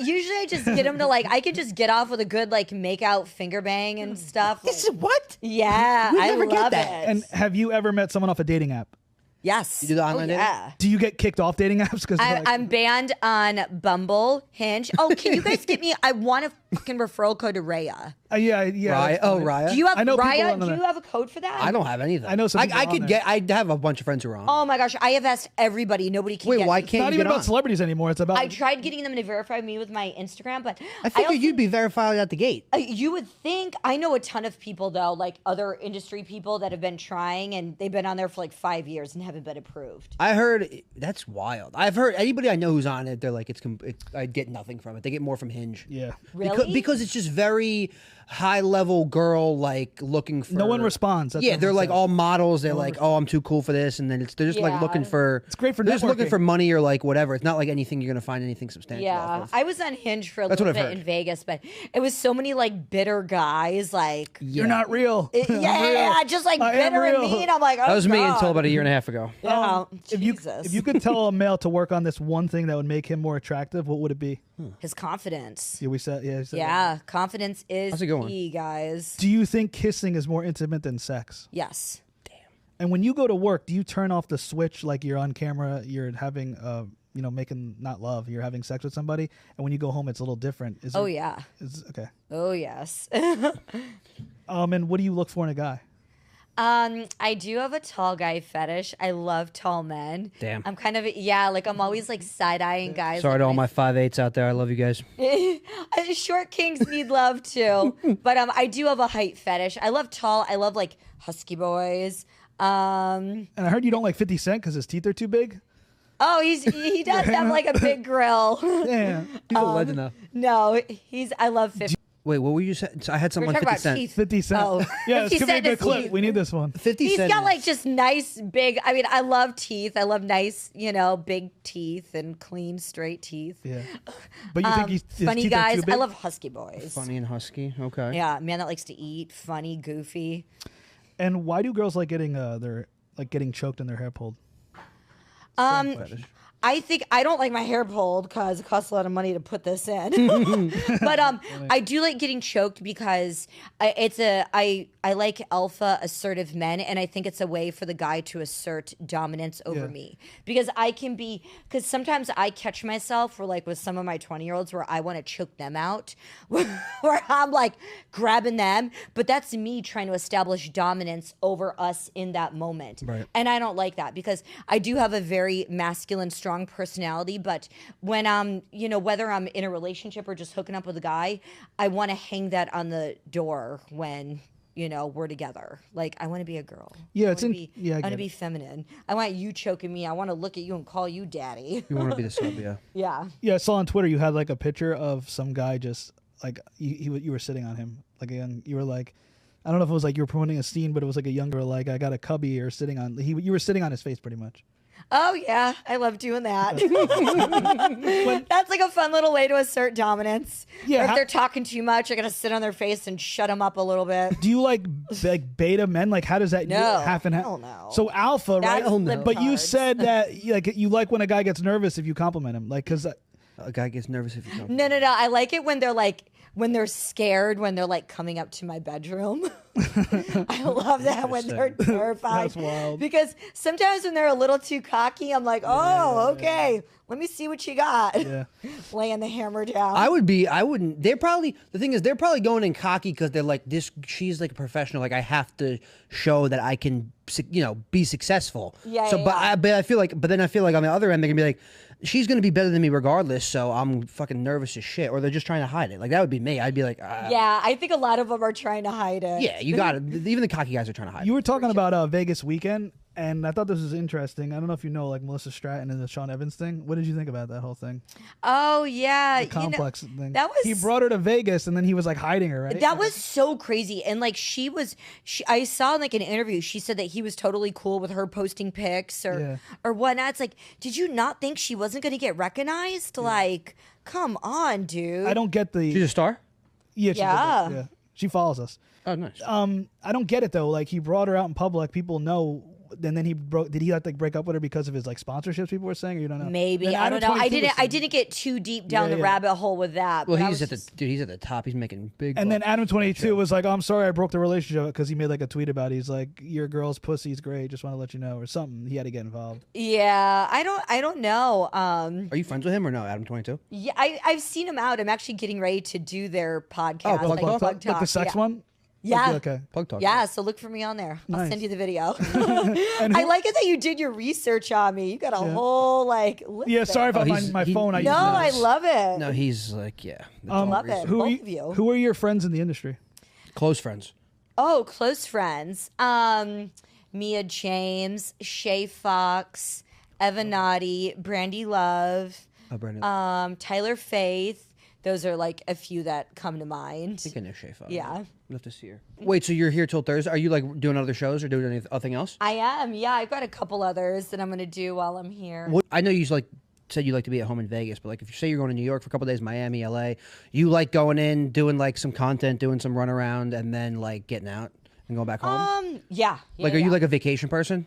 Usually I just get him to I could just get off with a good make out finger bang and stuff. This is what? Yeah, We I never get love that. it. And have you ever met someone off a dating app? yes. You do the online dating? Yeah. Do you get kicked off dating apps? Because I'm banned on Bumble, Hinge. Oh, can you guys get me? I want a fucking referral code to Raya. yeah. Raya? Oh, Raya? Do you have I know people Raya? on Do the- you have a code for that? I don't have anything. I know some people I on could there. get. I have a bunch of friends who are on. Oh my gosh, I have asked everybody. Nobody can. Wait, get why me. can't not you even get about on? celebrities anymore. It's about I tried getting them to verify me with my Instagram, but I figured also- you'd be verified at the gate. You would think. I know a ton of people though, like other industry people that have been trying, and they've been on there for like 5 years and haven't been approved. I heard that's wild. I've heard anybody I know who's on it. They're like, I get nothing from it. They get more from Hinge. yeah. Really? because it's just very high level girl like looking for. No one responds. That's Yeah, what they're I'm like saying. all models. They're like, oh, I'm too cool for this, and then they're just like looking for. It's great for they're just looking networking. for money or like whatever. It's not like anything you're gonna find anything substantial. Yeah, off of. I was on Hinge for a That's little what I've bit heard. in Vegas, but it was so many like bitter guys, like You're not real. yeah, just like I am bitter and real. mean. I'm like, oh, That was me God. until about a year and a half ago. Yeah, If you Jesus. if you could tell a male to work on this one thing that would make him more attractive, what would it be? His confidence. Yeah, we said. Yeah, we said that. Yeah, confidence is That's a good one. key, guys. Do you think kissing is more intimate than sex? Yes. And when you go to work, do you turn off the switch like you're on camera, you're having making not love, you're having sex with somebody, and when you go home it's a little different? Oh yeah. Okay. Oh yes. And what do you look for in a guy? I do have a tall guy fetish. I love tall men. Damn. I'm kind of like I'm always like side eyeing guys. Sorry like, to all my 5'8" out there. I love you guys. Short kings need love too, but I do have a height fetish. I love tall. I love like husky boys. And I heard you don't like 50 Cent because his teeth are too big. Oh, he does have like a big grill. Yeah. He's a legend though. No, I love 50. Wait, what were you saying? I had We're someone talking 50 about Cent. teeth. 50 Cent. Oh. Yeah, this 50 could be a Cent good is clip. teeth. We need this one. 50 He's Cent. got like just nice big. I mean, I love teeth. I love nice, big teeth and clean, straight teeth. Yeah. But you think his Funny teeth are guys. too big? I love husky boys. Funny and husky. Okay. Yeah, man that likes to eat, funny, goofy. And why do girls like getting getting choked and their hair pulled? Fetish. I think I don't like my hair pulled because it costs a lot of money to put this in. But I do like getting choked because I like alpha assertive men, and I think it's a way for the guy to assert dominance over me because sometimes I catch myself with some of my 20-year-olds where I want to choke them out, where I'm like grabbing them, but that's me trying to establish dominance over us in that moment, Right. and I don't like that because I do have a very masculine, strong personality, but when I'm, whether I'm in a relationship or just hooking up with a guy, I want to hang that on the door when, we're together. Like, I want to be a girl. Yeah, I it's wanna in- be, yeah, I I want get to be it. feminine. I want you choking me. I want to look at you and call you daddy. You want to be the sub, yeah. Yeah. Yeah, I saw on Twitter you had like a picture of some guy just like you were sitting on him. Like, and you were like, I don't know if it was like you were promoting a scene, but it was like a younger, like, I got a cubby or sitting on, you were sitting on his face pretty much. Oh yeah, I love doing that. That's like a fun little way to assert dominance. Yeah, Or if how- they're talking too much, I gotta sit on their face and shut them up a little bit. Do you like beta men? Like, how does that No, half and half? hell no. So alpha, right? That's Hell no. But you libtards. said that you like when a guy gets nervous if you compliment him, like, because A guy gets nervous if you come. No. I like it when they're scared, when they're like coming up to my bedroom. I love that when they're terrified. That's wild. Because sometimes when they're a little too cocky, I'm like, oh, okay, let me see what you got. Yeah. Laying the hammer down. I wouldn't. The thing is, they're probably going in cocky because they're like, she's like a professional. Like, I have to show that I can, be successful. Yeah, So, yeah, but yeah. I feel like on the other end, they're gonna be like, she's gonna be better than me regardless. So I'm fucking nervous as shit. Or they're just trying to hide it. Like, that would be me. I'd be like, yeah, I think a lot of them are trying to hide it. yeah, you got it. Even the cocky guys are trying to hide you it. were talking about Vegas weekend, and I thought this was interesting. I don't know if you know, like, Melissa Stratton and the Sean Evans thing. What did you think about that whole thing? Oh yeah, The complex thing. that was he brought her to Vegas, and then he was like hiding her, right? That was so crazy. And like I saw in like an interview, she said that he was totally cool with her posting pics or whatnot. It's like, did you not think she wasn't going to get recognized? Like, come on, dude. I don't get the. She's a star. Yeah, she, Yeah. yeah, she follows us. Oh, nice. I don't get it though. Like, he brought her out in public. People know. And then he broke. Did he have to break up with her because of his like sponsorships? People were saying, or you don't know. Maybe Then I don't Adam know. 22 was I didn't get too deep down Yeah, the yeah. rabbit hole with that. Well, but I he's was at the he's at the top. He's making big. And then bucks. Adam 22 was like, oh, I'm sorry I broke the relationship because he made like a tweet about it. He's like, your girl's pussy's great. Just want to let you know, or something. He had to get involved. Yeah, I don't know. Are you friends with him or no? Adam 22. Yeah, I've seen him out. I'm actually getting ready to do their podcast. Plug Talk? Plug Like the Talk, sex yeah. one? Yeah. Okay. Plug talk. Yeah, so look for me on there. I'll Nice. send you the video. And I like it that you did your research on me. You got a whole list Yeah, there. sorry about he's- my he- phone. I No, use I this. love it. No, he's like, yeah. love it. Who are Both of you. Who are your friends in the industry? Close friends. Oh, close friends. Mia James, Shay Fox, Evan Noddy, Brandy Love, Oh, Brandon. Tyler Faith. those are like a few that come to mind. I think I know Shay Five. Yeah. We'll have to see her. Wait, so you're here till Thursday? Are you like doing other shows or doing anything else? I am. Yeah, I've got a couple others that I'm going to do while I'm here. I know you said you like to be at home in Vegas, but like if you say you're going to New York for a couple of days, Miami, LA, you like going in, doing like some content, doing some runaround, and then like getting out and going back home? Yeah. Like, are you like a vacation person?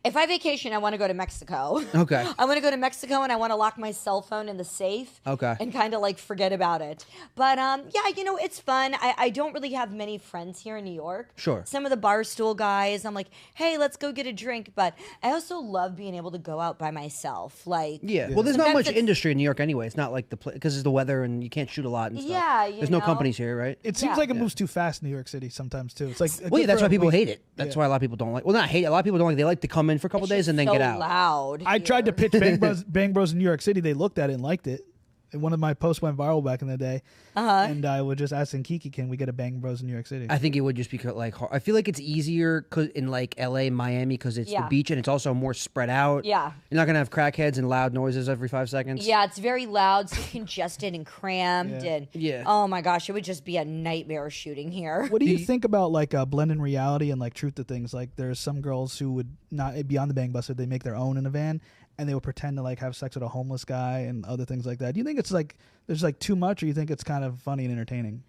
If I vacation, I want to go to Mexico. Okay. I want to go to Mexico and I want to lock my cell phone in the safe. Okay. And kind of like forget about it. But yeah, it's fun. I don't really have many friends here in New York. Sure. Some of the Barstool guys, I'm like, hey, let's go get a drink. But I also love being able to go out by myself. Like, yeah. Well, there's not sometimes much industry in New York anyway. It's not like because it's the weather and you can't shoot a lot and stuff. Yeah, there's no companies here, right? It seems like it moves too fast in New York City sometimes too. It's like well, yeah, that's why people hate it. That's why a lot of people don't like. Well, not hate it. A lot of people don't like. They like to come in for a couple days and then so get out. Loud. I tried to pitch Bang Bros in New York City. They looked at it and liked it. And one of my posts went viral back in the day. And I was just asking Kiki, can we get a Bang Bros in New York City? I think it would just be like hard. I feel like it's easier in like LA, Miami, because it's the beach and it's also more spread out. Yeah. You're not gonna have crackheads and loud noises every 5 seconds. Yeah, it's very loud, so congested and crammed, and oh my gosh, it would just be a nightmare shooting here. What do you think about like blending reality and like truth to things? Like there's some girls who would not be on the Bang Bus, so they make their own in a van, and they would pretend to like have sex with a homeless guy and other things like that. Do you think it's like there's like too much, or you think it's kind of funny and entertaining?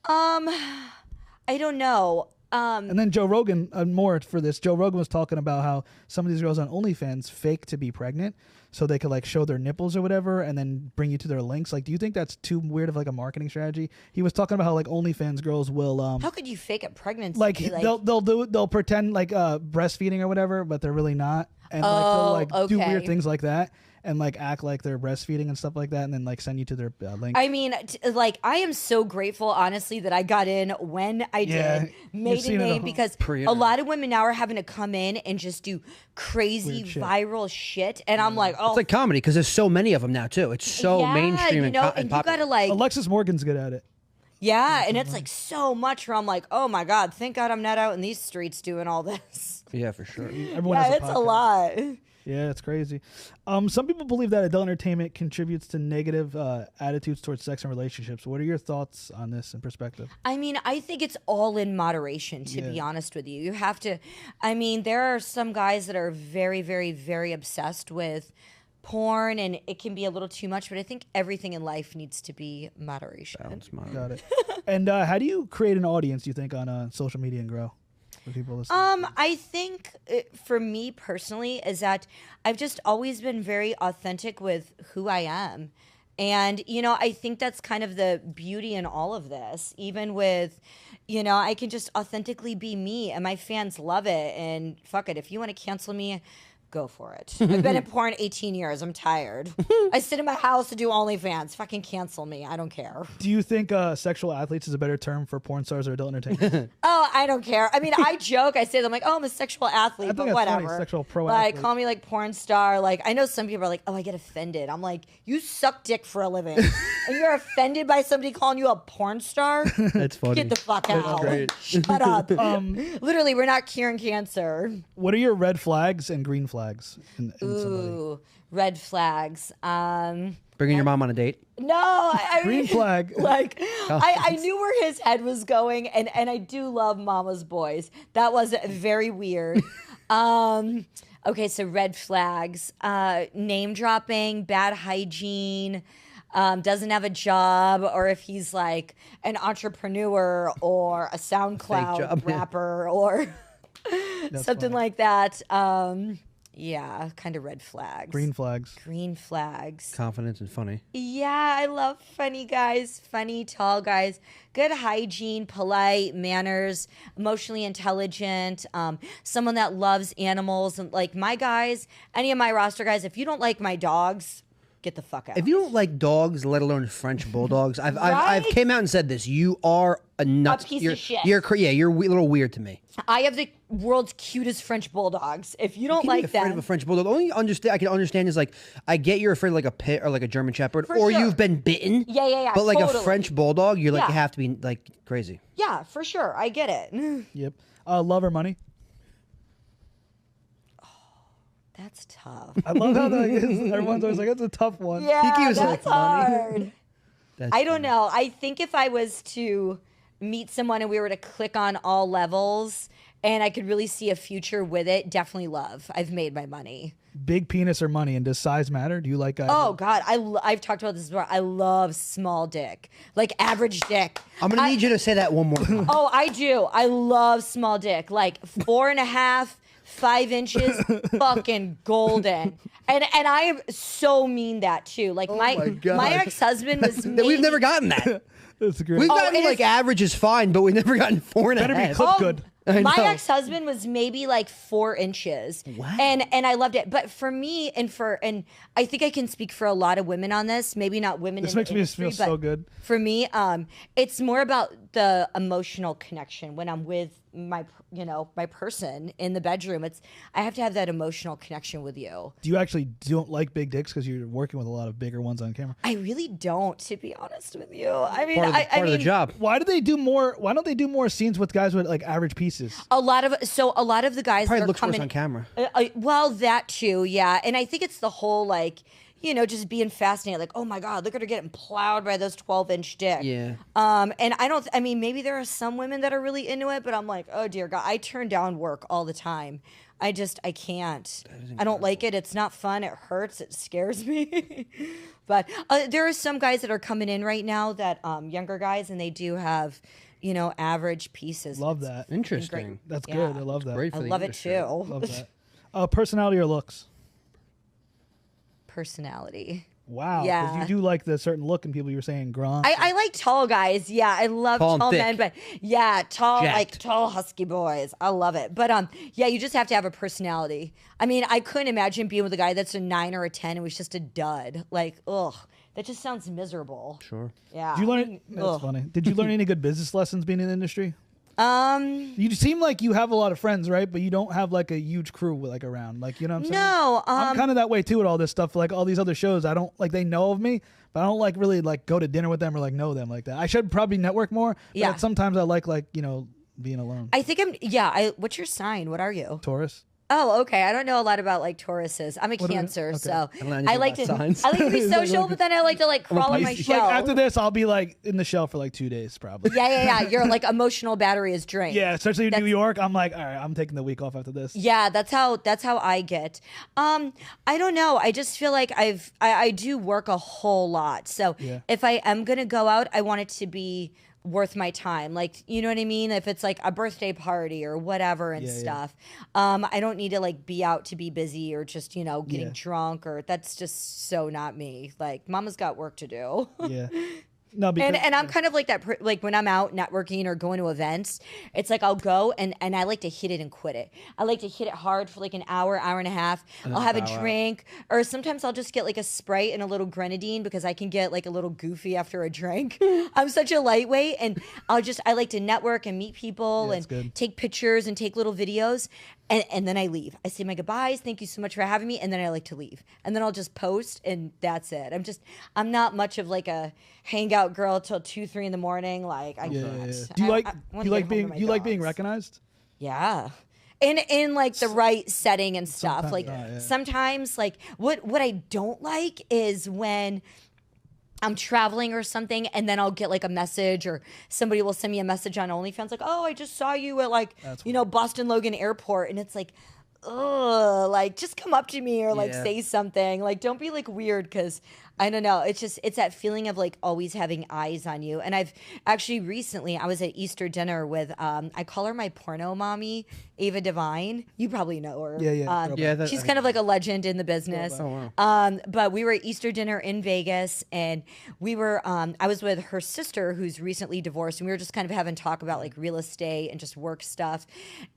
I don't know. And then Joe Rogan, more for this. Joe Rogan was talking about how some of these girls on OnlyFans fake to be pregnant, so they could like show their nipples or whatever, and then bring you to their links. Like, do you think that's too weird of like a marketing strategy? He was talking about how like OnlyFans girls will how could you fake a pregnancy? like they'll pretend like breastfeeding or whatever, but they're really not, and like they'll like do weird things like that. And like act like they're breastfeeding and stuff like that, and then like send you to their link. I mean, like I am so grateful, honestly, that I got in when I did, made a name, because a lot of women now are having to come in and just do crazy viral shit, and I'm like, oh, it's like comedy because there's so many of them now too. It's so mainstream and and you gotta like Alexis Morgan's good at it. Yeah, and it's like so much where I'm like, oh my god, thank God I'm not out in these streets doing all this. Yeah, for sure. Everyone has it's a lot. Yeah, it's crazy. Some people believe that adult entertainment contributes to negative attitudes towards sex and relationships. What are your thoughts on this in perspective? I mean, I think it's all in moderation, to be honest with you. You have to, I mean, there are some guys that are very, very, very obsessed with porn, and it can be a little too much, but I think everything in life needs to be moderation. Got it. And how do you create an audience, you think, on social media and grow? People I think for me personally is that I've just always been very authentic with who I am. And, I think that's kind of the beauty in all of this, even with, I can just authentically be me and my fans love it. And fuck it, if you want to cancel me, go for it. I've been in porn 18 years. I'm tired. I sit in my house to do OnlyFans. Fucking cancel me. I don't care. Do you think sexual athletes is a better term for porn stars or adult entertainment? Oh, I don't care. I mean, I joke. I say I'm like, oh, I'm a sexual athlete, but whatever. Funny. Sexual pro like, athlete. call me like porn star. Like, I know some people are like, oh, I get offended. I'm like, you suck dick for a living, and you're offended by somebody calling you a porn star? That's funny. Get the fuck out. Great. Shut up. Literally, we're not curing cancer. What are your red flags and green flags? Ooh, red flags. Bringing your mom on a date? No, I green mean, flag. Like, I knew where his head was going, and I do love Mama's Boys. That was very weird. Okay, so red flags. Name dropping, bad hygiene, doesn't have a job, or if he's like an entrepreneur or a SoundCloud rapper or something like that. Yeah, kind of red flags. Green flags. Green flags. Confidence and funny. Yeah, I love funny guys, funny, tall guys. Good hygiene, polite, manners, emotionally intelligent, someone that loves animals. And like my guys, any of my roster guys, if you don't like my dogs, get the fuck out. If you don't like dogs, let alone French bulldogs, I've came out and said this. You are a nuts. A piece of shit. You're a little weird to me. I have the world's cutest French bulldogs. If you don't like afraid of a French bulldog. The only I can understand is like I get you're afraid of like a pit or like a German Shepherd, or you've been bitten. Yeah. But like a French bulldog, you're like you have to be like crazy. Yeah, for sure. I get it. Yep. Love or money? That's tough. I love how that is. Everyone's always like, that's a tough one. Yeah, that's hard. I don't know. I think if I was to meet someone and we were to click on all levels and I could really see a future with it, definitely love. I've made my money. Big penis or money, and does size matter? Do you like guys? Oh God, I've talked about this before. I love small dick, like average dick. I'm gonna need you to say that one more time. Oh, I do. I love small dick, like 4.5, 5 inches, fucking golden. And I so mean that too. Like my ex-husband was. We've never gotten that. That's great. We've gotten like average is fine, but we've never gotten 4.5. Better be cooked good. My ex-husband was maybe like 4 inches. Wow. And I loved it. But for me and I think I can speak for a lot of women on this, maybe not women This in makes the me industry, feel so good. For me, it's more about the emotional connection when I'm with my person in the bedroom. I have to have that emotional connection with you. Do you actually don't like big dicks because you're working with a lot of bigger ones on camera? I really don't, to be honest with you. I mean, Part of the job. Why don't they do more scenes with guys with like average pieces? A lot of the guys Probably that are looks worse coming on camera. Well, that too, yeah. And I think it's the whole like, just being fascinated, like, oh my God, look at her getting plowed by those 12-inch dicks. Yeah. And maybe there are some women that are really into it, but I'm like, oh dear God, I turn down work all the time. I can't. I don't like it. It's not fun. It hurts. It scares me. But there are some guys that are coming in right now that younger guys, and they do have, average pieces. Love that. Interesting. That's Yeah. good. I love that. Great I for the love it industry. too. Love that. Personality or looks? Personality. Wow. 'Cause Yeah. you do like the certain look in people. You were saying Gronk. I like tall guys. Yeah, I love Tall and tall thick. men, but yeah, tall, Jacked. like tall husky boys. I love it. But yeah, you just have to have a personality. I mean, I couldn't imagine being with a guy that's a 9 or a 10 and was just a dud. Like, ugh, that just sounds miserable. Sure. Yeah. Did you learn? That's funny. Did you learn any good business lessons being in the industry? You seem like you have a lot of friends, right? But you don't have like a huge crew like around. Like, you know what I'm saying? No. I'm kind of that way too with all this stuff. Like all these other shows, I don't like, they know of me, but I don't like really like go to dinner with them or like know them like that. I should probably network more. But Yeah. sometimes I like being alone. I think what's your sign? What are you? Taurus. Oh, okay. I don't know a lot about like Tauruses. I'm a Cancer, okay. so I learned I like to about signs. I like to be social, but then I like to like crawl on my Like shell. after this, I'll be like in the shell for like 2 days probably. Yeah. Your like emotional battery is drained. Yeah, especially in New York. I'm like, all right, I'm taking the week off after this. Yeah, that's how I get. I don't know. I just feel like I do work a whole lot. So Yeah. if I am gonna go out, I want it to be worth my time. Like, you know what I mean? If it's like a birthday party or whatever and stuff. I don't need to like be out to be busy or just, getting drunk, or that's just so not me. Like, mama's got work to do. Yeah. No, because, And I'm kind of like that, like when I'm out networking or going to events, it's like I'll go and I like to hit it and quit it. I like to hit it hard for like an hour, hour and a half. I'll have a drink, or sometimes I'll just get like a Sprite and a little grenadine because I can get like a little goofy after a drink. I'm such a lightweight, and I like to network and meet people and good. take pictures and take little videos. And then I leave. I say my goodbyes. Thank you so much for having me. And then I like to leave. And then I'll just post, and that's it. I'm not much of like a hangout girl till 2, 3 in the morning. Like I can't. Do you like I wanna you like get home being to my you like being dogs. recognized? Yeah. In like the right setting and stuff. Like sometimes like what I don't like is when I'm traveling or something, and then I'll get like a message, or somebody will send me a message on OnlyFans like, oh, I just saw you at like, Boston Logan Airport. And it's like, ugh, like just come up to me or like say something. Like, don't be like weird, because I don't know. It's that feeling of like always having eyes on you. And I've actually recently, I was at Easter dinner with, I call her my porno mommy, Ava Devine. You probably know her. Yeah. She's kind of like a legend in the business. Oh, wow. But we were at Easter dinner in Vegas, and we were, I was with her sister who's recently divorced, and we were just kind of having talk about like real estate and just work stuff.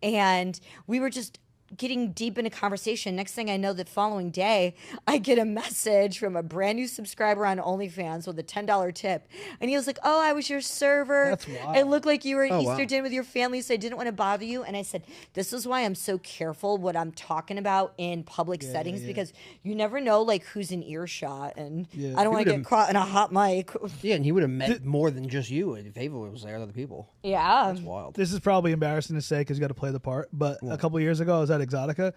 And we were just getting deep into conversation. Next thing I know, the following day, I get a message from a brand new subscriber on OnlyFans with a $10 tip. And he was like, oh, I was your server. That's wild. It looked like you were at Easter wow. dinner with your family, so I didn't want to bother you. And I said, this is why I'm so careful what I'm talking about in public settings, because you never know like who's in earshot. And I don't want to get caught in a hot mic. Yeah, and he would have met more than just you if Ava was there, other people. Yeah. That's wild. This is probably embarrassing to say because you got to play the part. But a couple years ago, I was at Exotica,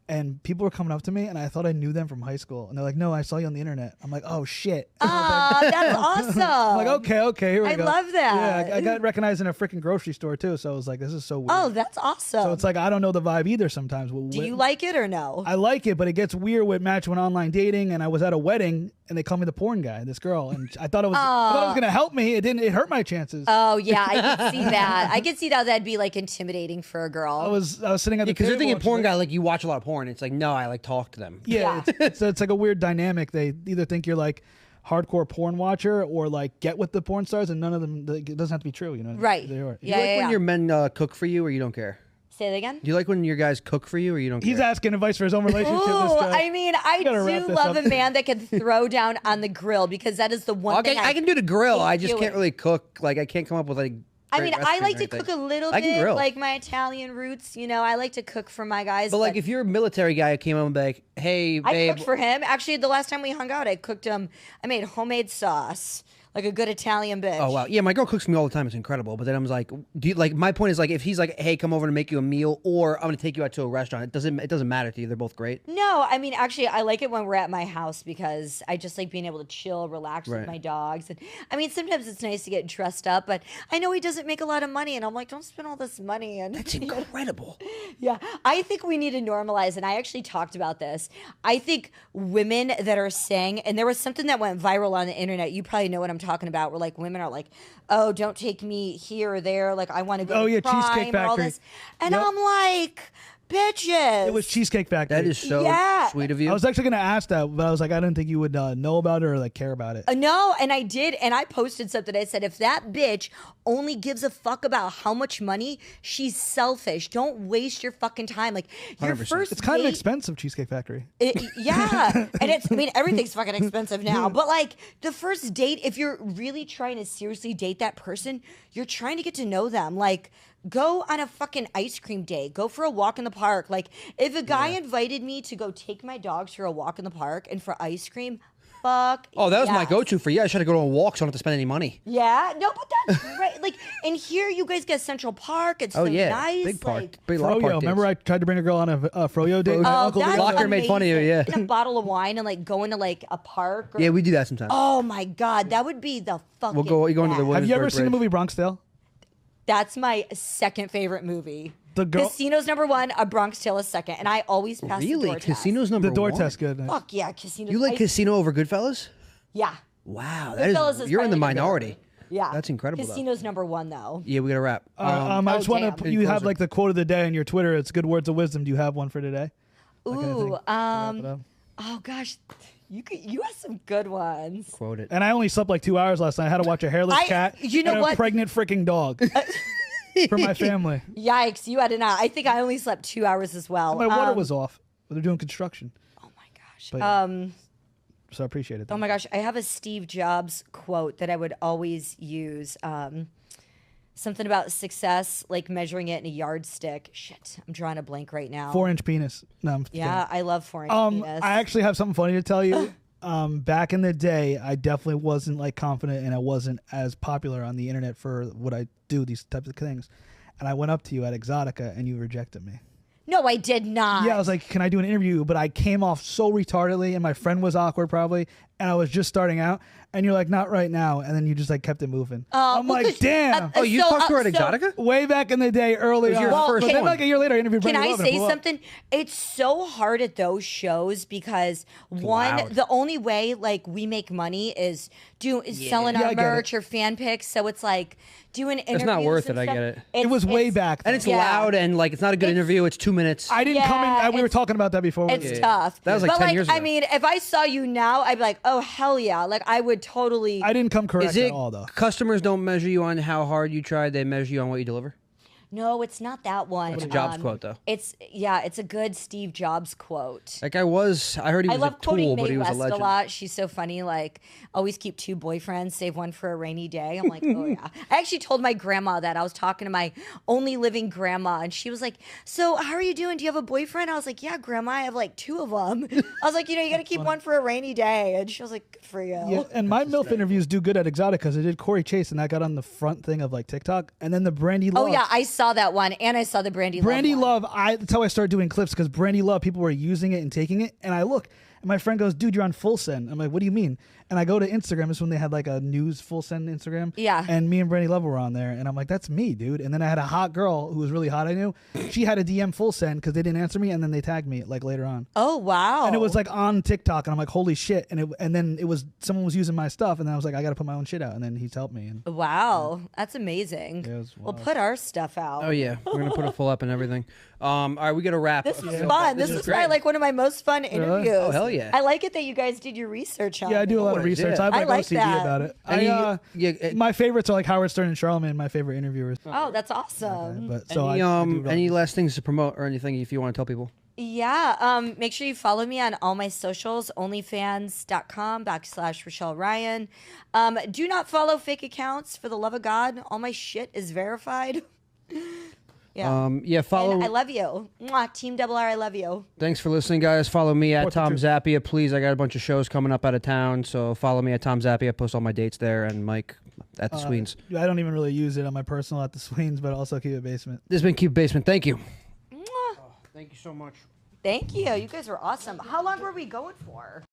and people were coming up to me, and I thought I knew them from high school. And they're like, "No, I saw you on the internet." I'm like, "Oh shit!" That's awesome. I'm like, okay, here we go. I love that. Yeah, I got recognized in a freaking grocery store too, so I was like, "This is so weird." Oh, that's awesome. So it's like I don't know the vibe either. Sometimes. Do you like it or no? I like it, but it gets weird with matching with online dating. And I was at a wedding, and they called me the porn guy. This girl, and I thought it was gonna help me. It didn't. It hurt my chances. Oh yeah, I could see that. I could see how that'd be like intimidating for a girl. I was sitting at the Because table. you're thinking and porn she's guy, like you watch a lot of porn. It's like, no, I like talk to them. Yeah, it's like a weird dynamic. They either think you're like hardcore porn watcher or like get with the porn stars, and none of them. It doesn't have to be true, you know. Right. They are. Do you like when your men cook for you, or you don't care? Say that again. Do you like when your guys cook for you, or you don't care? He's asking advice for his own relationship. Ooh, I mean, I gotta wrap do this love up. a man that can throw down on the grill because that is the one Okay, thing I can do the grill. I just do can't it. really cook. Like I can't come up with like. I mean, I like to anything. cook a little I can bit, grill. like my Italian roots. You know, I like to cook for my guys. But like, if you're a military guy who came home and be like, "Hey, I babe," cooked for him. Actually, the last time we hung out, I cooked him. I made homemade sauce, like a good Italian bitch. oh wow, yeah, my girl cooks for me all the time. It's incredible. But then I'm like, do you like? My point is like, if he's like, "Hey, come over and make you a meal," or "I'm going to take you out to a restaurant," it doesn't matter to you. They're both great. No, I mean, actually, I like it when we're at my house because I just like being able to chill, relax with Right. my dogs. And I mean, sometimes it's nice to get dressed up, but I know he doesn't make a lot of money, and I'm like, don't spend all this money. And It's incredible. yeah, I think we need to normalize, and I actually talked about this. I think women that are saying, and there was something that went viral on the internet. You probably know what I'm talking about. Where like women are like, "Oh, don't take me here or there. Like I want to go Oh, to yeah, Prime Cheesecake or all Factory. this." And Yep. I'm like, bitches. It was Cheesecake Factory. That is so Yeah. sweet of you. I was actually gonna ask that, but I was like, I didn't think you would know about it or like care about it. No, and I did, and I posted something. I said, if that bitch only gives a fuck about how much money, she's selfish. Don't waste your fucking time. Like your 100%. first It's kind of date- expensive, Cheesecake Factory. yeah, and it's. I mean, everything's fucking expensive now. But like the first date, if you're really trying to seriously date that person, you're trying to get to know them. Like, go on a fucking ice cream day. Go for a walk in the park. Like, if a guy invited me to go take my dogs for a walk in the park and for ice cream, fuck. Oh, that was my yes. go-to for you. I should have go on a walk, so I don't have to spend any money. Yeah, no, but that's great. Like, and here you guys get Central Park. It's Oh so yeah, nice. big park, Like, big lot of Froyo. park Remember, dates. I tried to bring a girl on a Froyo date. My oh, uncle that's did Locker that. made fun of you, amazing. yeah. Get a bottle of wine and like going to like a park. Or, Yeah, we do that sometimes. oh my god, that would be the fucking. We'll go. You go into the best. Williamsburg Have you ever seen the Bridge. movie Bronx Tale? That's my second favorite movie. The girl- Casino's number one, A Bronx Tale is second, and I always pass the Really, door test. Casino's number The door one. test good. Fuck yeah, Casino. You like Casino over Goodfellas? Yeah. Wow, Goodfellas is you're in the probably minority. Yeah. That's incredible, though. Casino's number one though. Yeah, we got to wrap. I just want damn. to. You have Closer. like the quote of the day on your Twitter. It's good words of wisdom. Do you have one for today? That kind of thing. Ooh, Wrap it up. oh gosh, you have some good ones. Quote it. And I only slept like 2 hours last night. I had to watch a hairless cat. You know and what? A pregnant freaking dog for my family. Yikes, you had to not. I think I only slept 2 hours as well. My water was off. They're doing construction, Oh my gosh. But yeah. so I appreciate it. Oh my gosh, I have a Steve Jobs quote that I would always use. Something about success, like measuring it in a yardstick. Shit, I'm drawing a blank right now. 4-inch penis. No, I'm Yeah, I love 4-inch kidding. penis. I actually have something funny to tell you. Back in the day, I definitely wasn't like confident, and I wasn't as popular on the internet for what I do, these types of things. And I went up to you at Exotica, and you rejected me. no, I did not. Yeah, I was like, can I do an interview? But I came off so retardedly, and my friend was awkward probably, and I was just starting out, and you're like, not right now. And then you just like kept it moving. I'm well, like, 'cause- damn. Oh, you so, talked to her at so- Exotica? Way back in the day, early was on. your first But then one. like a year later, I interviewed Can Brittany I Love and it say blew up. something? It's so hard at those shows because one, loud. the only way like we make money is selling Yeah, our I get merch or fan pics. So it's like doing interviews. not worth and it, I stuff. get it. It was way back. And it's Yeah. loud and like it's not a good interview. It's 2 minutes. I didn't come Yeah, in. We were it's- talking about that before. It's tough. That was, like, but 10 years I ago. mean, if I saw you now, I'd be like, oh hell yeah! Like I would totally. I didn't come correct Is it at all, though. customers don't measure you on how hard you tried; they measure you on what you deliver? No, it's not that one. It's a Jobs quote, though. It's a good Steve Jobs quote. Like I heard he I was love a quoting tool, Mae but he was a West a legend. lot. She's so funny. Like, always keep 2 boyfriends, save one for a rainy day. I'm like, oh yeah. I actually told my grandma that. I was talking to my only living grandma, and she was like, "So how are you doing? Do you have a boyfriend?" I was like, "Yeah, grandma, I have like 2 of them." I was like, you got to keep one for a rainy day, and she was like, "Good for you." Yeah, and my MILF interviews do good at Exotic because I did Corey Chase, and that got on the front thing of like TikTok, and then the Brandy Oh Love. yeah, I saw saw that one, and I saw the Brandy Love Brandy one. Love, that's how I started doing clips, because Brandy Love, people were using it and taking it, and I look, and my friend goes, dude, you're on full send. I'm like, what do you mean? And I go to Instagram. This is when they had like a news full send Instagram. Yeah. And me and Brandy Love were on there, and I'm like, that's me, dude. And then I had a hot girl who was really hot, I knew. She had a DM full send because they didn't answer me, and then they tagged me like later on. Oh, wow. And it was like on TikTok, and I'm like, holy shit. And then it was, someone was using my stuff, and then I was like, I got to put my own shit out. And then he's helped me. And wow. That's amazing. Yeah, it was We'll wild. put our stuff out. Oh yeah, we're gonna put a full up and everything. All right, we got to wrap. This was fun. This was probably like one of my most fun interviews. Oh, hell yeah. I like it that you guys did your research on yeah, I do a lot Oh, of research. yeah. I have like I like OCD that. about it. And My favorites are like Howard Stern and Charlamagne, my favorite interviewers. Oh, that's awesome. But so any I do any last things to promote or anything if you want to tell people? Yeah. Make sure you follow me on all my socials, onlyfans.com/Richelle Ryan. Do not follow fake accounts, for the love of God. All my shit is verified. Yeah. Yeah, follow. And I love you. Mwah, Team Double R, I love you. Thanks for listening, guys. Follow me at Tom Portnoy. Zappia, please. I got a bunch of shows coming up out of town, so follow me at Tom Zappia. I post all my dates there, and Mike at the Sweens. I don't even really use it on my personal at the Sweens, but also Keep It Basement. This has been Keep It Basement. Thank you. Mwah. Thank you so much. Thank you. You guys were awesome. How long were we going for?